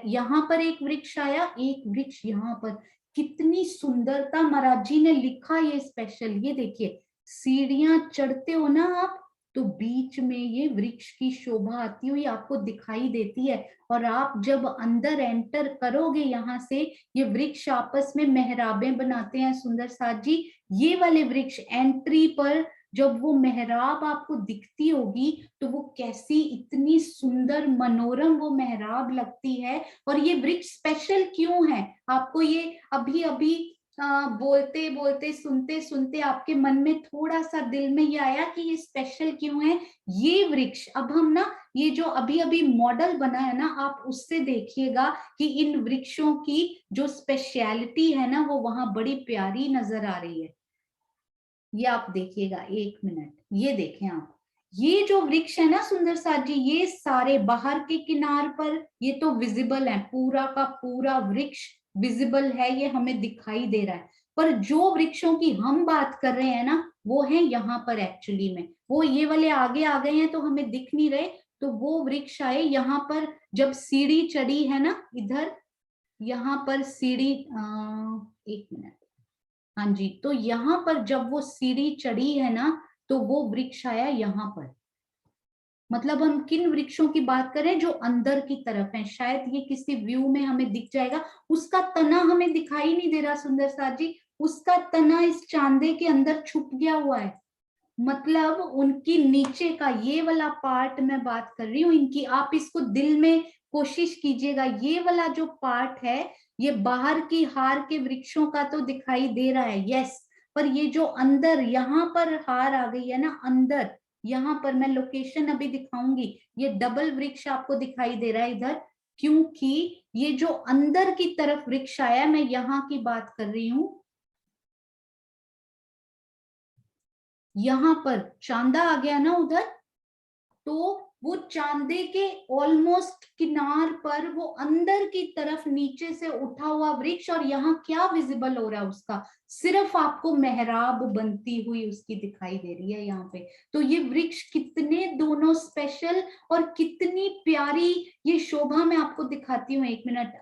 यहाँ पर एक वृक्ष आया, एक वृक्ष यहाँ पर, कितनी सुंदरता महाराज जी ने लिखा ये स्पेशल। ये देखिए, सीढ़ियां चढ़ते हो ना आप, तो बीच में ये वृक्ष की शोभा आती हुई आपको दिखाई देती है, और आप जब अंदर एंटर करोगे यहाँ से, ये वृक्ष आपस में मेहराबें बनाते हैं सुंदर साथ जी। ये वाले वृक्ष एंट्री पर जब वो मेहराब आपको दिखती होगी तो वो कैसी इतनी सुंदर मनोरम वो मेहराब लगती है। और ये वृक्ष स्पेशल क्यों है, आपको ये अभी अभी बोलते बोलते सुनते सुनते आपके मन में थोड़ा सा दिल में ये आया कि ये स्पेशल क्यों है। ये वृक्ष अब हम ना, ये जो अभी अभी मॉडल बना है ना, आप उससे देखिएगा कि इन वृक्षों की जो स्पेशलिटी है ना, वो वहां बड़ी प्यारी नजर आ रही है। ये आप देखिएगा, 1 मिनट, ये देखें आप, ये जो वृक्ष है ना सुंदर साथ जी, ये सारे बाहर के किनार पर ये तो विजिबल है, पूरा का पूरा वृक्ष विजिबल है, ये हमें दिखाई दे रहा है। पर जो वृक्षों की हम बात कर रहे हैं ना, वो है यहाँ पर एक्चुअली में, वो ये वाले आगे आ गए हैं तो हमें दिख नहीं रहे। तो वो वृक्ष आए यहाँ पर, जब सीढ़ी चढ़ी है ना इधर, यहाँ पर सीढ़ी, 1 मिनट, हाँ जी, तो यहाँ पर जब वो सीढ़ी चढ़ी है ना, तो वो वृक्ष आया यहाँ पर। मतलब हम किन वृक्षों की बात करें, जो अंदर की तरफ है, शायद ये किसी व्यू में हमें दिख जाएगा, उसका तना हमें दिखाई नहीं दे रहा सुंदर साथ जी, उसका तना इस चांदे के अंदर छुप गया हुआ है। मतलब उनकी नीचे का ये वाला पार्ट मैं बात कर रही हूँ इनकी, आप इसको दिल में कोशिश कीजिएगा। ये वाला जो पार्ट है ये बाहर की हार के वृक्षों का तो दिखाई दे रहा है, यस, पर ये जो अंदर यहाँ पर हार आ गई है ना अंदर, यहाँ पर मैं लोकेशन अभी दिखाऊंगी, ये डबल वृक्ष आपको दिखाई दे रहा है इधर, क्योंकि ये जो अंदर की तरफ वृक्ष आया, मैं यहाँ की बात कर रही हूँ, यहाँ पर चांदा आ गया ना उधर, तो वो चांदे के ऑलमोस्ट किनार पर वो अंदर की तरफ नीचे से उठा हुआ वृक्ष, और यहाँ क्या विजिबल हो रहा है उसका, सिर्फ आपको मेहराब बनती हुई उसकी दिखाई दे रही है यहाँ पे। तो ये वृक्ष कितने दोनों स्पेशल और कितनी प्यारी ये शोभा मैं आपको दिखाती हूँ, एक मिनट।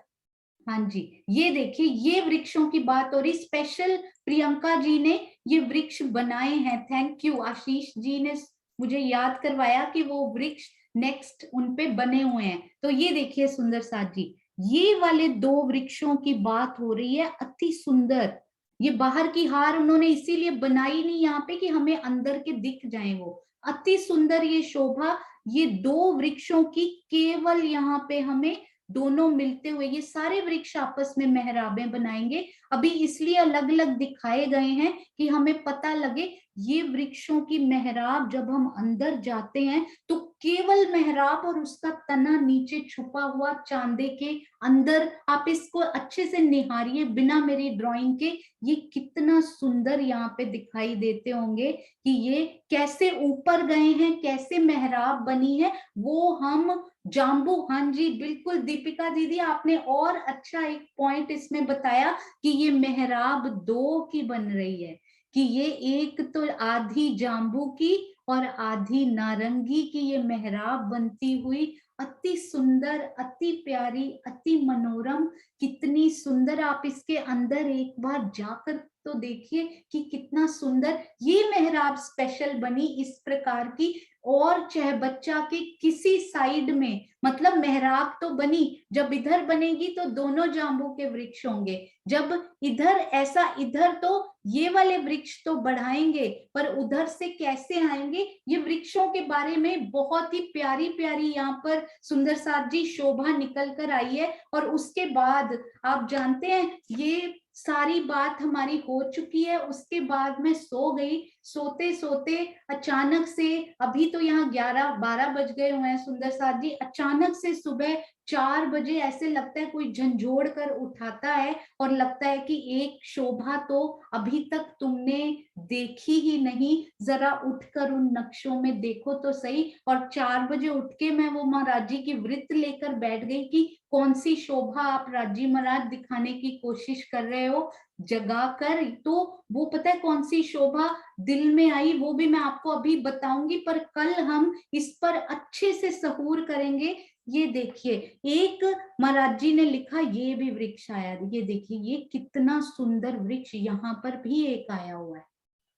हाँ जी, ये देखिए, ये वृक्षों की बात हो रही, स्पेशल प्रियंका जी ने ये वृक्ष बनाए हैं, थैंक यू, आशीष जी ने मुझे याद करवाया कि वो वृक्ष नेक्स्ट उनपे बने हुए हैं। तो ये देखिए सुंदर साथ जी, ये वाले दो वृक्षों की बात हो रही है, अति सुंदर। ये बाहर की हार उन्होंने इसीलिए बनाई नहीं यहाँ पे कि हमें अंदर के दिख जाए, वो अति सुंदर ये शोभा, ये दो वृक्षों की केवल यहाँ पे हमें दोनों मिलते हुए, ये सारे वृक्ष आपस में मेहराबें बनाएंगे। अभी इसलिए अलग अलग दिखाए गए हैं कि हमें पता लगे ये वृक्षों की मेहराब जब हम अंदर जाते हैं तो केवल मेहराब और उसका तना नीचे छुपा हुआ चांदे के अंदर, आप इसको अच्छे से निहारिए बिना मेरी ड्राइंग के, ये कितना सुंदर यहाँ पे दिखाई देते होंगे कि ये कैसे ऊपर गए हैं, कैसे मेहराब बनी है, वो हम जाम्बू, हाँ जी बिल्कुल दीपिका दीदी, आपने और अच्छा एक पॉइंट इसमें बताया कि ये मेहराब दो की बन रही है, कि ये एक तो आधी जाम्बू की और आधी नारंगी की ये मेहराब बनती हुई, अति सुंदर, अति प्यारी, अति मनोरम, कितनी सुंदर। आप इसके अंदर एक बार जाकर तो देखिए कि कितना सुंदर ये मेहराब स्पेशल बनी इस प्रकार की, और चहबच्चा के किसी साइड में, मतलब मेहराब तो बनी, जब इधर बनेगी तो दोनों जाम्बू के वृक्ष होंगे, जब इधर ऐसा, इधर तो ये वाले वृक्ष तो बढ़ाएंगे, पर उधर से कैसे आएंगे, ये वृक्षों के बारे में बहुत ही प्यारी प्यारी यहाँ पर सुंदर साथ जी शोभा निकल कर आई है। और उसके बाद आप जानते हैं ये सारी बात हमारी हो चुकी है, उसके बाद मैं सो गई, सोते सोते अचानक से, अभी तो यहाँ 11-12 बज गए हुए हैं सुंदर साथ जी, अचानक से सुबह 4 बजे ऐसे लगता है कोई झंझोड़ कर उठाता है और लगता है कि एक शोभा तो अभी तक तुमने देखी ही नहीं, जरा उठकर उन नक्शों में देखो तो सही। और 4 बजे उठ के मैं वो महाराज जी की वृत्त लेकर बैठ गई कि कौन सी शोभा आप राजी महाराज दिखाने की कोशिश कर रहे हो जगा कर, तो वो पता है कौन सी शोभा दिल में आई, वो भी मैं आपको अभी बताऊंगी, पर कल हम इस पर अच्छे से सहूर करेंगे। ये देखिए, एक महाराज जी ने लिखा ये भी वृक्ष आया, ये देखिए ये कितना सुंदर वृक्ष, यहाँ पर भी एक आया हुआ है,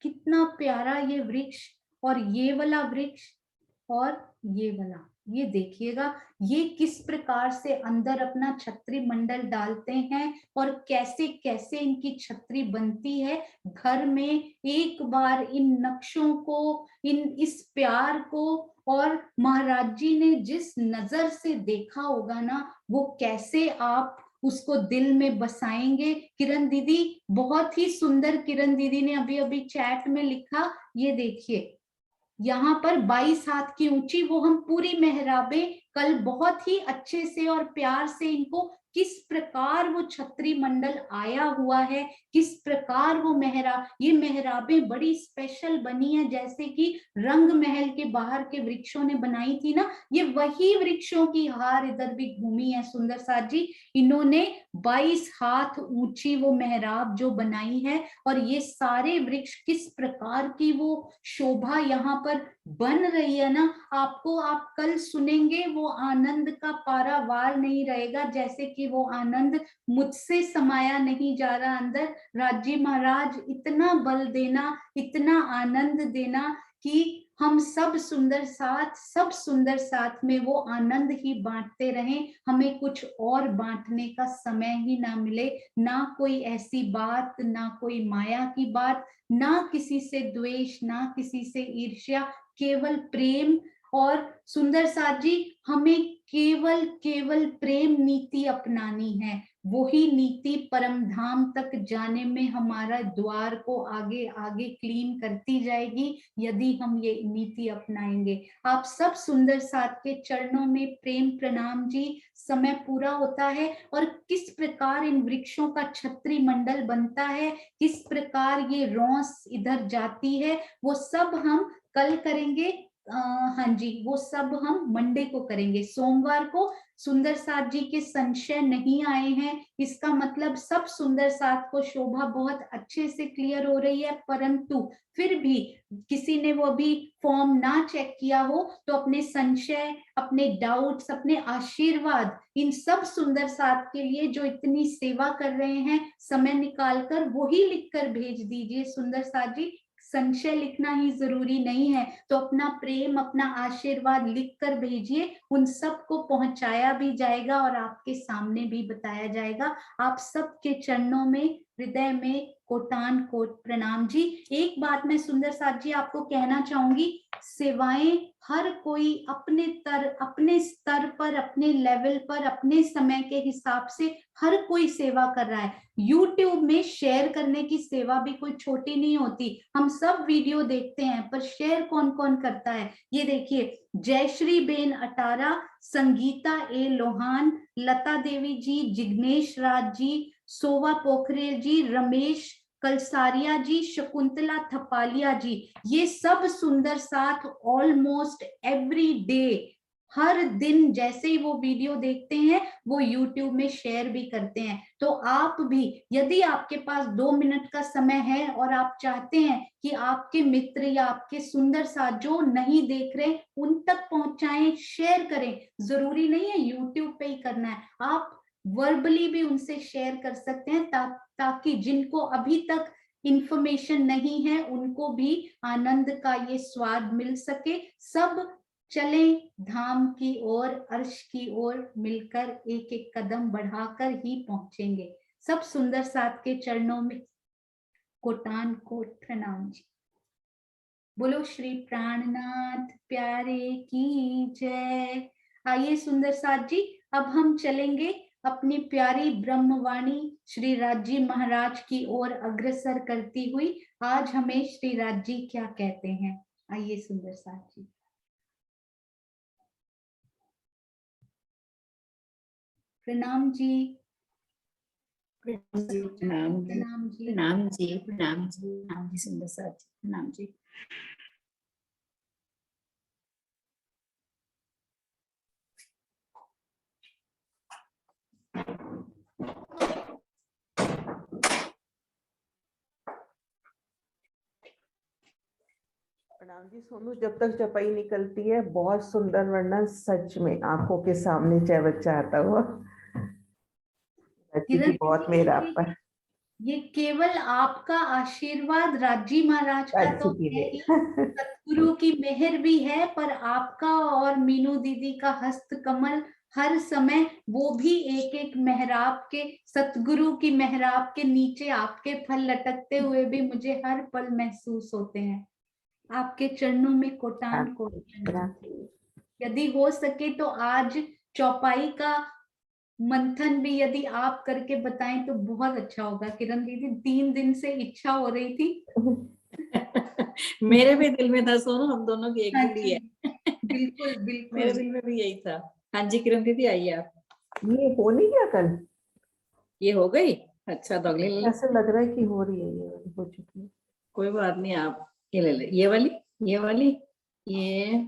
कितना प्यारा ये वृक्ष, और ये वाला वृक्ष और ये वाला, ये देखिएगा ये किस प्रकार से अंदर अपना छत्री मंडल डालते हैं और कैसे कैसे इनकी छत्री बनती है घर में। एक बार इन नक्शों को, इस प्यार को, और महाराज जी ने जिस नजर से देखा होगा ना, वो कैसे आप उसको दिल में बसाएंगे। किरण दीदी बहुत ही सुंदर, किरण दीदी ने अभी अभी चैट में लिखा, ये देखिए यहाँ पर 22 हाथ की ऊंची, वो हम पूरी मेहराबें कल बहुत ही अच्छे से और प्यार से इनको, किस प्रकार वो छत्री मंडल आया हुआ है, किस प्रकार वो ये मेहराबें बड़ी स्पेशल बनी है, जैसे कि रंग महल के बाहर के वृक्षों ने बनाई थी ना, ये वही वृक्षों की हार इधर भी घूमी है सुंदर साथ जी, इन्होंने 22 हाथ ऊंची वो मेहराब जो बनाई है, और ये सारे वृक्ष किस प्रकार की वो शोभा यहाँ पर बन रही है ना, आपको, आप कल सुनेंगे वो आनंद का पारावार नहीं रहेगा, जैसे कि वो आनंद मुझसे समाया नहीं जा रहा अंदर। राजी महाराज इतना बल देना, इतना आनंद देना कि हम सब सुंदर साथ में वो आनंद ही बांटते रहें, हमें कुछ और बांटने का समय ही ना मिले, ना कोई ऐसी बात, ना कोई माया की बात, ना किसी से द्वेष, ना किसी से ईर्ष्या, केवल प्रेम। और सुंदर साथ जी, हमें केवल केवल प्रेम नीति अपनानी है, वही नीति परम धाम तक जाने में हमारा द्वार को आगे आगे क्लीन करती जाएगी, यदि हम ये नीति अपनाएंगे। आप सब सुंदर साथ के चरणों में प्रेम प्रणाम जी। समय पूरा होता है और किस प्रकार इन वृक्षों का छत्री मंडल बनता है, किस प्रकार ये रौंस इधर जाती है, वो सब हम कल करेंगे। हाँ जी, वो सब हम मंडे को करेंगे। सोमवार को सुंदर साथ जी के संशय नहीं आए हैं, इसका मतलब सब सुंदर साथ को शोभा बहुत अच्छे से क्लियर हो रही है, परंतु फिर भी किसी ने वो भी फॉर्म ना चेक किया हो तो अपने संशय, अपने डाउट्स, अपने आशीर्वाद इन सब सुंदर साथ के लिए जो इतनी सेवा कर रहे हैं, समय निकालकर वही लिखकर भेज दीजिए। सुंदर साथ जी, संशय लिखना ही जरूरी नहीं है, तो अपना प्रेम, अपना आशीर्वाद लिखकर भेजिए, उन सबको पहुंचाया भी जाएगा और आपके सामने भी बताया जाएगा। आप सबके चरणों में, हृदय में कोटान कोट प्रणाम जी। एक बात मैं सुंदर साथ जी आपको कहना चाहूंगी, सेवाएं हर कोई अपने स्तर पर, अपने लेवल पर, अपने समय के हिसाब से हर कोई सेवा कर रहा है। YouTube में शेयर करने की सेवा भी कोई छोटी नहीं होती, हम सब वीडियो देखते हैं, पर शेयर कौन कौन करता है? ये देखिए, जयश्री बेन अटारा, संगीता ए लोहान, लता देवी जी, जिग्नेश राज जी, सोवा पोखरेल जी, रमेश कलसारिया जी, शकुंतला थपालिया जी, ये सब सुंदर साथ ऑलमोस्ट एवरी डे, हर दिन जैसे ही वो वीडियो देखते हैं वो YouTube में शेयर भी करते हैं। तो आप भी, यदि आपके पास 2 मिनट का समय है और आप चाहते हैं कि आपके मित्र या आपके सुंदर साथ जो नहीं देख रहे उन तक पहुंचाएं, शेयर करें, जरूरी नहीं है YouTube पे ही करना है, आप वर्बली भी उनसे शेयर कर सकते हैं, ताकि जिनको अभी तक इंफॉर्मेशन नहीं है उनको भी आनंद का ये स्वाद मिल सके। सब चले धाम की ओर, अर्श की ओर, मिलकर एक एक कदम बढ़ाकर ही पहुंचेंगे। सब सुंदर साथ के चरणों में कोटान कोट प्रणाम जी। बोलो श्री प्राणनाथ प्यारे की जय। आइए सुंदर साथ जी, अब हम चलेंगे अपनी प्यारी ब्रह्मवाणी श्री राजी महाराज की ओर अग्रसर करती हुई। आज हमें श्री राजी क्या कहते हैं, आइए सुंदर साथ जी। प्रणाम जी। प्रणाम जी, प्रणाम जी, प्रणाम जी। प्रणाम जी, प्रणाम जी, प्रणाम जी, सुंदर साथ जी, प्रणाम जी। प्रणाम जी। सोनू, जब तक चपाई निकलती है, बहुत सुंदर वर्णन, सच में आंखों के सामने चहचहाता हुआ। जी की बहुत मेरा आप पर। ये केवल आपका आशीर्वाद राजी महाराज का तो है ही, सतगुरु की मेहर भी है, पर आपका और मीनू दीदी का हस्त कमल हर समय, वो भी एक एक मेहराब के, सतगुरु की मेहराब के नीचे आपके फल लटकते हुए भी मुझे हर पल महसूस होते हैं। आपके चरणों में कोटान कोट। यदि हो सके तो आज चौपाई का मंथन भी यदि आप करके बताएं तो बहुत अच्छा होगा। किरण दीदी, 3 दिन से इच्छा हो रही थी। मेरे भी दिल में था सोनू, हम दोनों की एक हाँ दिल ही है। बिल्कुल बिल्कुल। मेरे दिल में भी यही था। हाँ जी किरण दीदी, आइए आप। ये हो नहीं गया कल? ये हो गई? अच्छा, तो अगली ले लो। ऐसे लग रहा है कि हो रही है, ये वाली हो चुकी है। कोई बात नहीं, आप ये ले ले, ये वाली, ये वाली, ये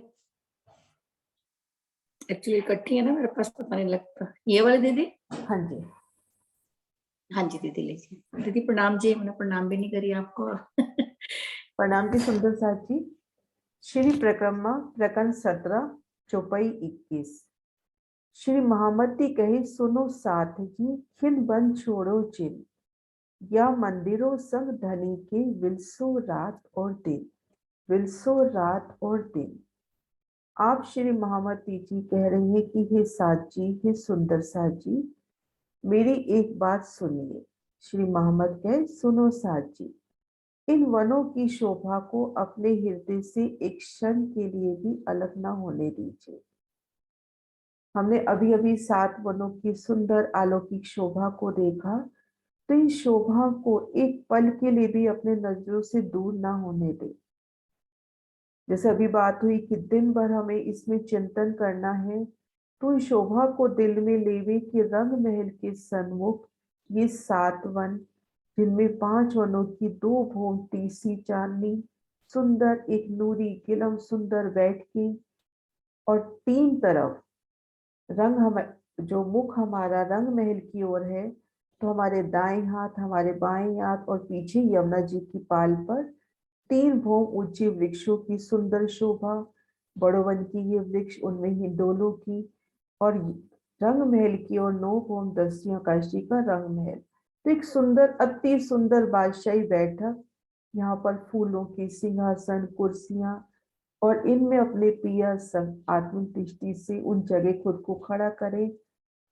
एक्चुअली इकट्ठी है ना मेरे पास, पता नहीं लगता। ये वाली दीदी? हाँ जी। हाँ जी दीदी, लीजिए। दीदी प्रणाम जी, मैंने प्रणाम भी नहीं करी आपको। प्रणाम जी सुंदर साथ जी। श्री परिक्रमा प्रकरण 17 चौपाई 21। श्री महामती कहे, सुनो साथ जी, खिन बन छोड़ो जिन, या मंदिरों संग धनी के विलसो रात और दिन। विलसो रात और दिन। आप श्री महामती जी कह रहे हैं कि हे साथ जी, हे सुंदर साथ जी, मेरी एक बात सुनिए। श्री महामत कहे, सुनो साथ जी, इन वनों की शोभा को अपने हृदय से एक क्षण के लिए भी अलग ना होने दीजिए। हमने अभी अभी 7 वनों की सुंदर अलौकिक शोभा को देखा, तो इन शोभा को एक पल के लिए भी अपने नजरों से दूर ना होने दे। जैसे अभी बात हुई कि दिन भर हमें इसमें चिंतन करना है, तो इस शोभा को दिल में लेवे कि रंग महल के सन्मुख ये 7 वन, जिनमें 5 वनों की 2 भूम तीसरी चांदनी सुंदर एक नूरी किलम सुंदर बैठ के, और 3 तरफ रंग, हम जो मुख हमारा रंग महल की ओर है, तो हमारे दाएं हाथ, हमारे बाएं हाथ और पीछे यमुना जी की पाल पर 3 भौम ऊंचे वृक्षों की सुंदर शोभा, बड़ोवन की ये वृक्ष, उनमें हिंडोलों की, और रंग महल की और 9 भौम दस्युओं काशी का रंग महल। तो एक सुंदर, अति सुंदर बादशाही बैठक, यहाँ पर फूलों की सिंहासन, कुर्सियां, और इनमें अपने पिया संग आत्म दृष्टि से उन जगह खुद को खड़ा करें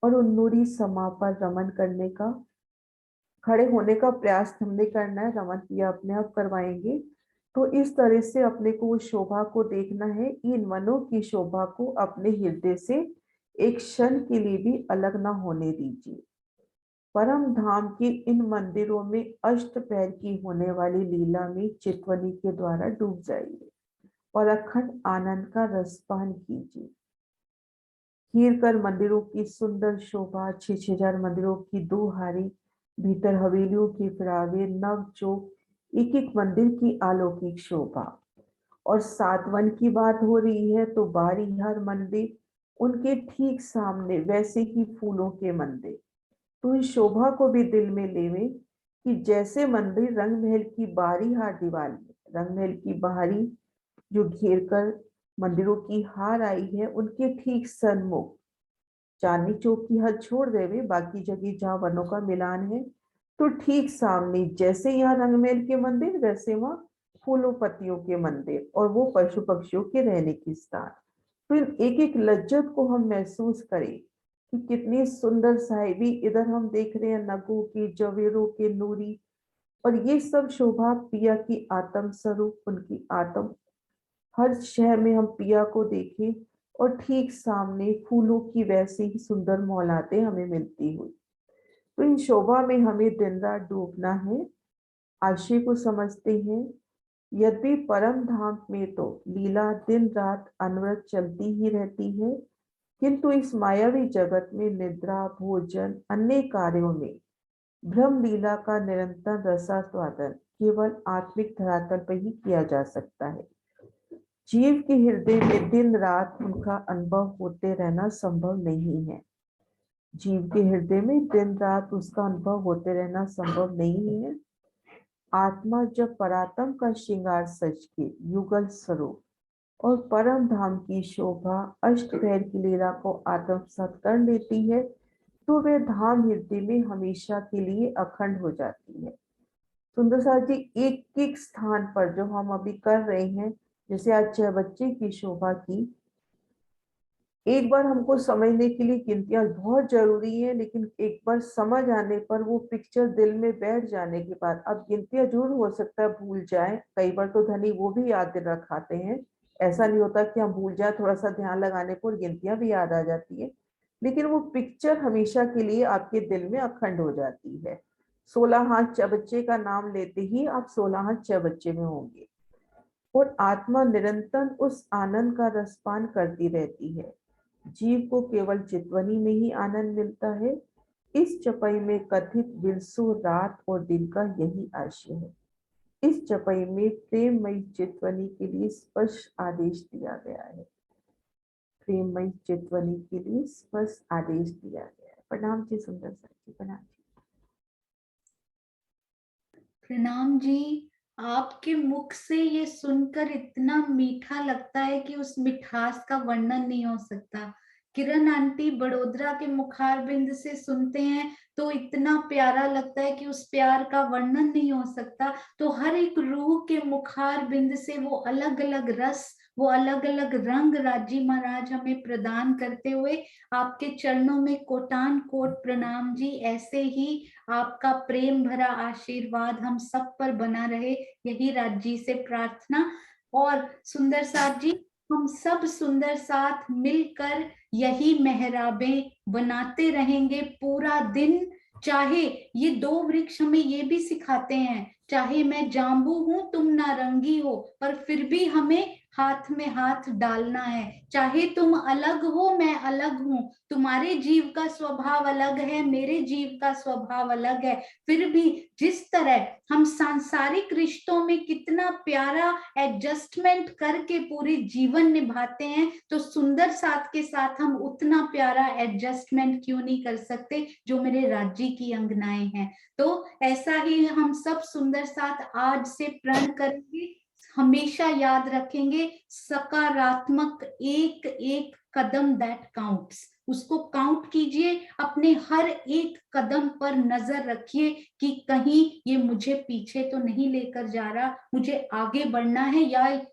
और उन नूरी समा पर रमन करने का, खड़े होने का प्रयास हमने करना है। रमन पिया अपने आप करवाएंगे। तो इस तरह से अपने को उस शोभा को देखना है। इन वनों की शोभा को अपने हृदय से एक क्षण के लिए भी अलग ना होने दीजिए। परम धाम के इन मंदिरों में अष्टपैर की होने वाली लीला में चितवनी के द्वारा डूब जाइए और अखंड आनंद का रसपान कीजिए। खीर कर मंदिरों की सुंदर शोभा, 6,000 मंदिरों की 2 हारी, भीतर हवेलियों के फिरावे, नव चौक, एक एक मंदिर की अलौकिक शोभा। और 7 वन की बात हो रही है तो बाहरी हर मंदिर, उनके ठीक सामने वैसे ही फूलों के मंदिर। तो इस शोभा को भी दिल में लेवे कि जैसे मंदिर रंग महल की बाहरी हार दीवार में, रंग महल की बाहरी जो घेर कर मंदिरों की हार आई है, उनके ठीक सन्मुख चांदनी चौक की हद छोड़ देवे, बाकी जगह जहाँ वनों का मिलान है, तो ठीक सामने जैसे यहाँ रंगमहल के मंदिर, वैसे वहाँ फूलों पत्तियों के मंदिर, और वो पशु पक्षियों के रहने की स्थान। फिर एक एक लज्जत को हम महसूस करें कि कितनी सुंदर साहिबी इधर हम देख रहे हैं, नगों की, जवेरों के, नूरी, और ये सब शोभा पिया की आत्म स्वरूप, उनकी आत्म, हर शहर में हम पिया को देखें और ठीक सामने फूलों की वैसे ही सुंदर मौलाते हमें मिलती हुई। तो इन शोभा में हमें दिन रात डूबना है। आशय को समझते हैं, यद्यपि परम धाम में तो लीला दिन रात अनवरत चलती ही रहती है, किंतु इस मायावी जगत में निद्रा, भोजन, अन्य कार्यों में भ्रम लीला का निरंतर रसास्वादन केवल आत्मिक धरातल पर ही किया जा सकता है। जीव के हृदय में दिन रात उनका अनुभव होते रहना संभव नहीं है। जीव के हृदय में दिन रात उसका अनुभव होते रहना संभव नहीं है। आत्मा जब परात्म का श्रृंगार सच के युगल स्वरूप और परम धाम की शोभा अष्टपैर की लीला को आत्मसात कर लेती है, तो वह धाम हृदय में हमेशा के लिए अखंड हो जाती है। सुंदर साथ जी, एक एक स्थान पर जो हम अभी कर रहे हैं, जैसे आज 6 बच्चे की शोभा की, एक बार हमको समझने के लिए गिनतियां बहुत जरूरी है, लेकिन एक बार समझ आने पर वो पिक्चर दिल में बैठ जाने के बाद, अब गिनतियां जरूर हो सकता है भूल जाए, कई बार तो धनी वो भी याद रखाते हैं, ऐसा नहीं होता कि हम भूल जाए, थोड़ा सा ध्यान लगाने पर गिनतियां भी याद आ जाती है, लेकिन वो पिक्चर हमेशा के लिए आपके दिल में अखंड हो जाती है। 16 हाथ बच्चे का नाम लेते ही आप 16 हाथ बच्चे में होंगे, और आत्मा निरंतर उस आनंद का रसपान करती रहती है। जीव को केवल चितवनी में ही आनंद मिलता है। इस चपई में कथित बिरसो रात और दिन का यही आशय है। इस चपई में प्रेममयी चितवनी के लिए स्पष्ट आदेश दिया गया है। प्रेममयी चितवनी के लिए स्पष्ट आदेश दिया गया है। प्रणाम जी सुंदर साथी, प्रणाम जी। प्रणाम जी। आपके मुख से ये सुनकर इतना मीठा लगता है कि उस मिठास का वर्णन नहीं हो सकता। किरण आंटी बड़ोदरा के मुखार बिंद से सुनते हैं तो इतना प्यारा लगता है कि उस प्यार का वर्णन नहीं हो सकता। तो हर एक रूह के मुखार बिंद से वो अलग अलग रस, वो अलग अलग रंग राजी महाराज हमें प्रदान करते हुए आपके चरणों में कोटान कोट प्रणाम जी। ऐसे ही आपका प्रेम भरा आशीर्वाद हम सब पर बना रहे, यही राजी से प्रार्थना। और सुंदर साथ जी, हम सब सुंदर साथ मिलकर यही मेहराबें बनाते रहेंगे पूरा दिन। चाहे ये दो वृक्ष हमें ये भी सिखाते हैं, चाहे मैं जांबू हूं तुम नारंगी हो, पर फिर भी हमें हाथ में हाथ डालना है। चाहे तुम अलग हो मैं अलग हूं, तुम्हारे जीव का स्वभाव अलग है, मेरे जीव का स्वभाव अलग है, फिर भी जिस तरह हम सांसारिक रिश्तों में कितना प्यारा एडजस्टमेंट करके पूरे जीवन निभाते हैं, तो सुंदर साथ के साथ हम उतना प्यारा एडजस्टमेंट क्यों नहीं कर सकते जो मेरे राज्य की अंगनाएं हैं। तो ऐसा ही हम सब सुंदर साथ आज से प्रण करेंगे, हमेशा याद रखेंगे सकारात्मक एक एक कदम दैट काउंट्स, उसको काउंट कीजिए, अपने हर एक कदम पर नजर रखिए कि कहीं ये मुझे पीछे तो नहीं लेकर जा रहा, मुझे आगे बढ़ना है,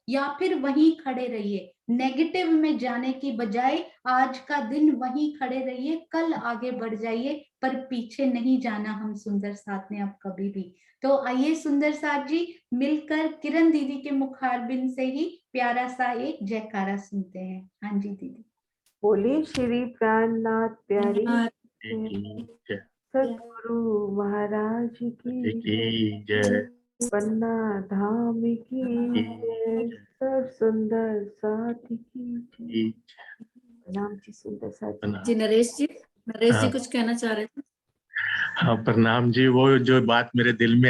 या फिर वहीं खड़े रहिए। नेगेटिव में जाने की बजाय आज का दिन वहीं खड़े रहिए, कल आगे बढ़ जाइए, पर पीछे नहीं जाना हम सुंदर साथ ने अब कभी भी। तो आइए सुंदर साथ जी मिलकर किरण दीदी के मुखारबिंद से ही प्यारा सा एक जयकारा सुनते हैं। हाँ जी दीदी। बोले श्री प्राणनाथ प्यारे सदगुरु महाराज की जय। पन्ना धाम की जय, सब सुंदर साथ की जय। प्रणाम जी सुंदर साथ जी नरेश जी हाँ। कुछ कहना चाह रहे थे। हाँ प्रणाम जी। वो जो बात मेरे दिल में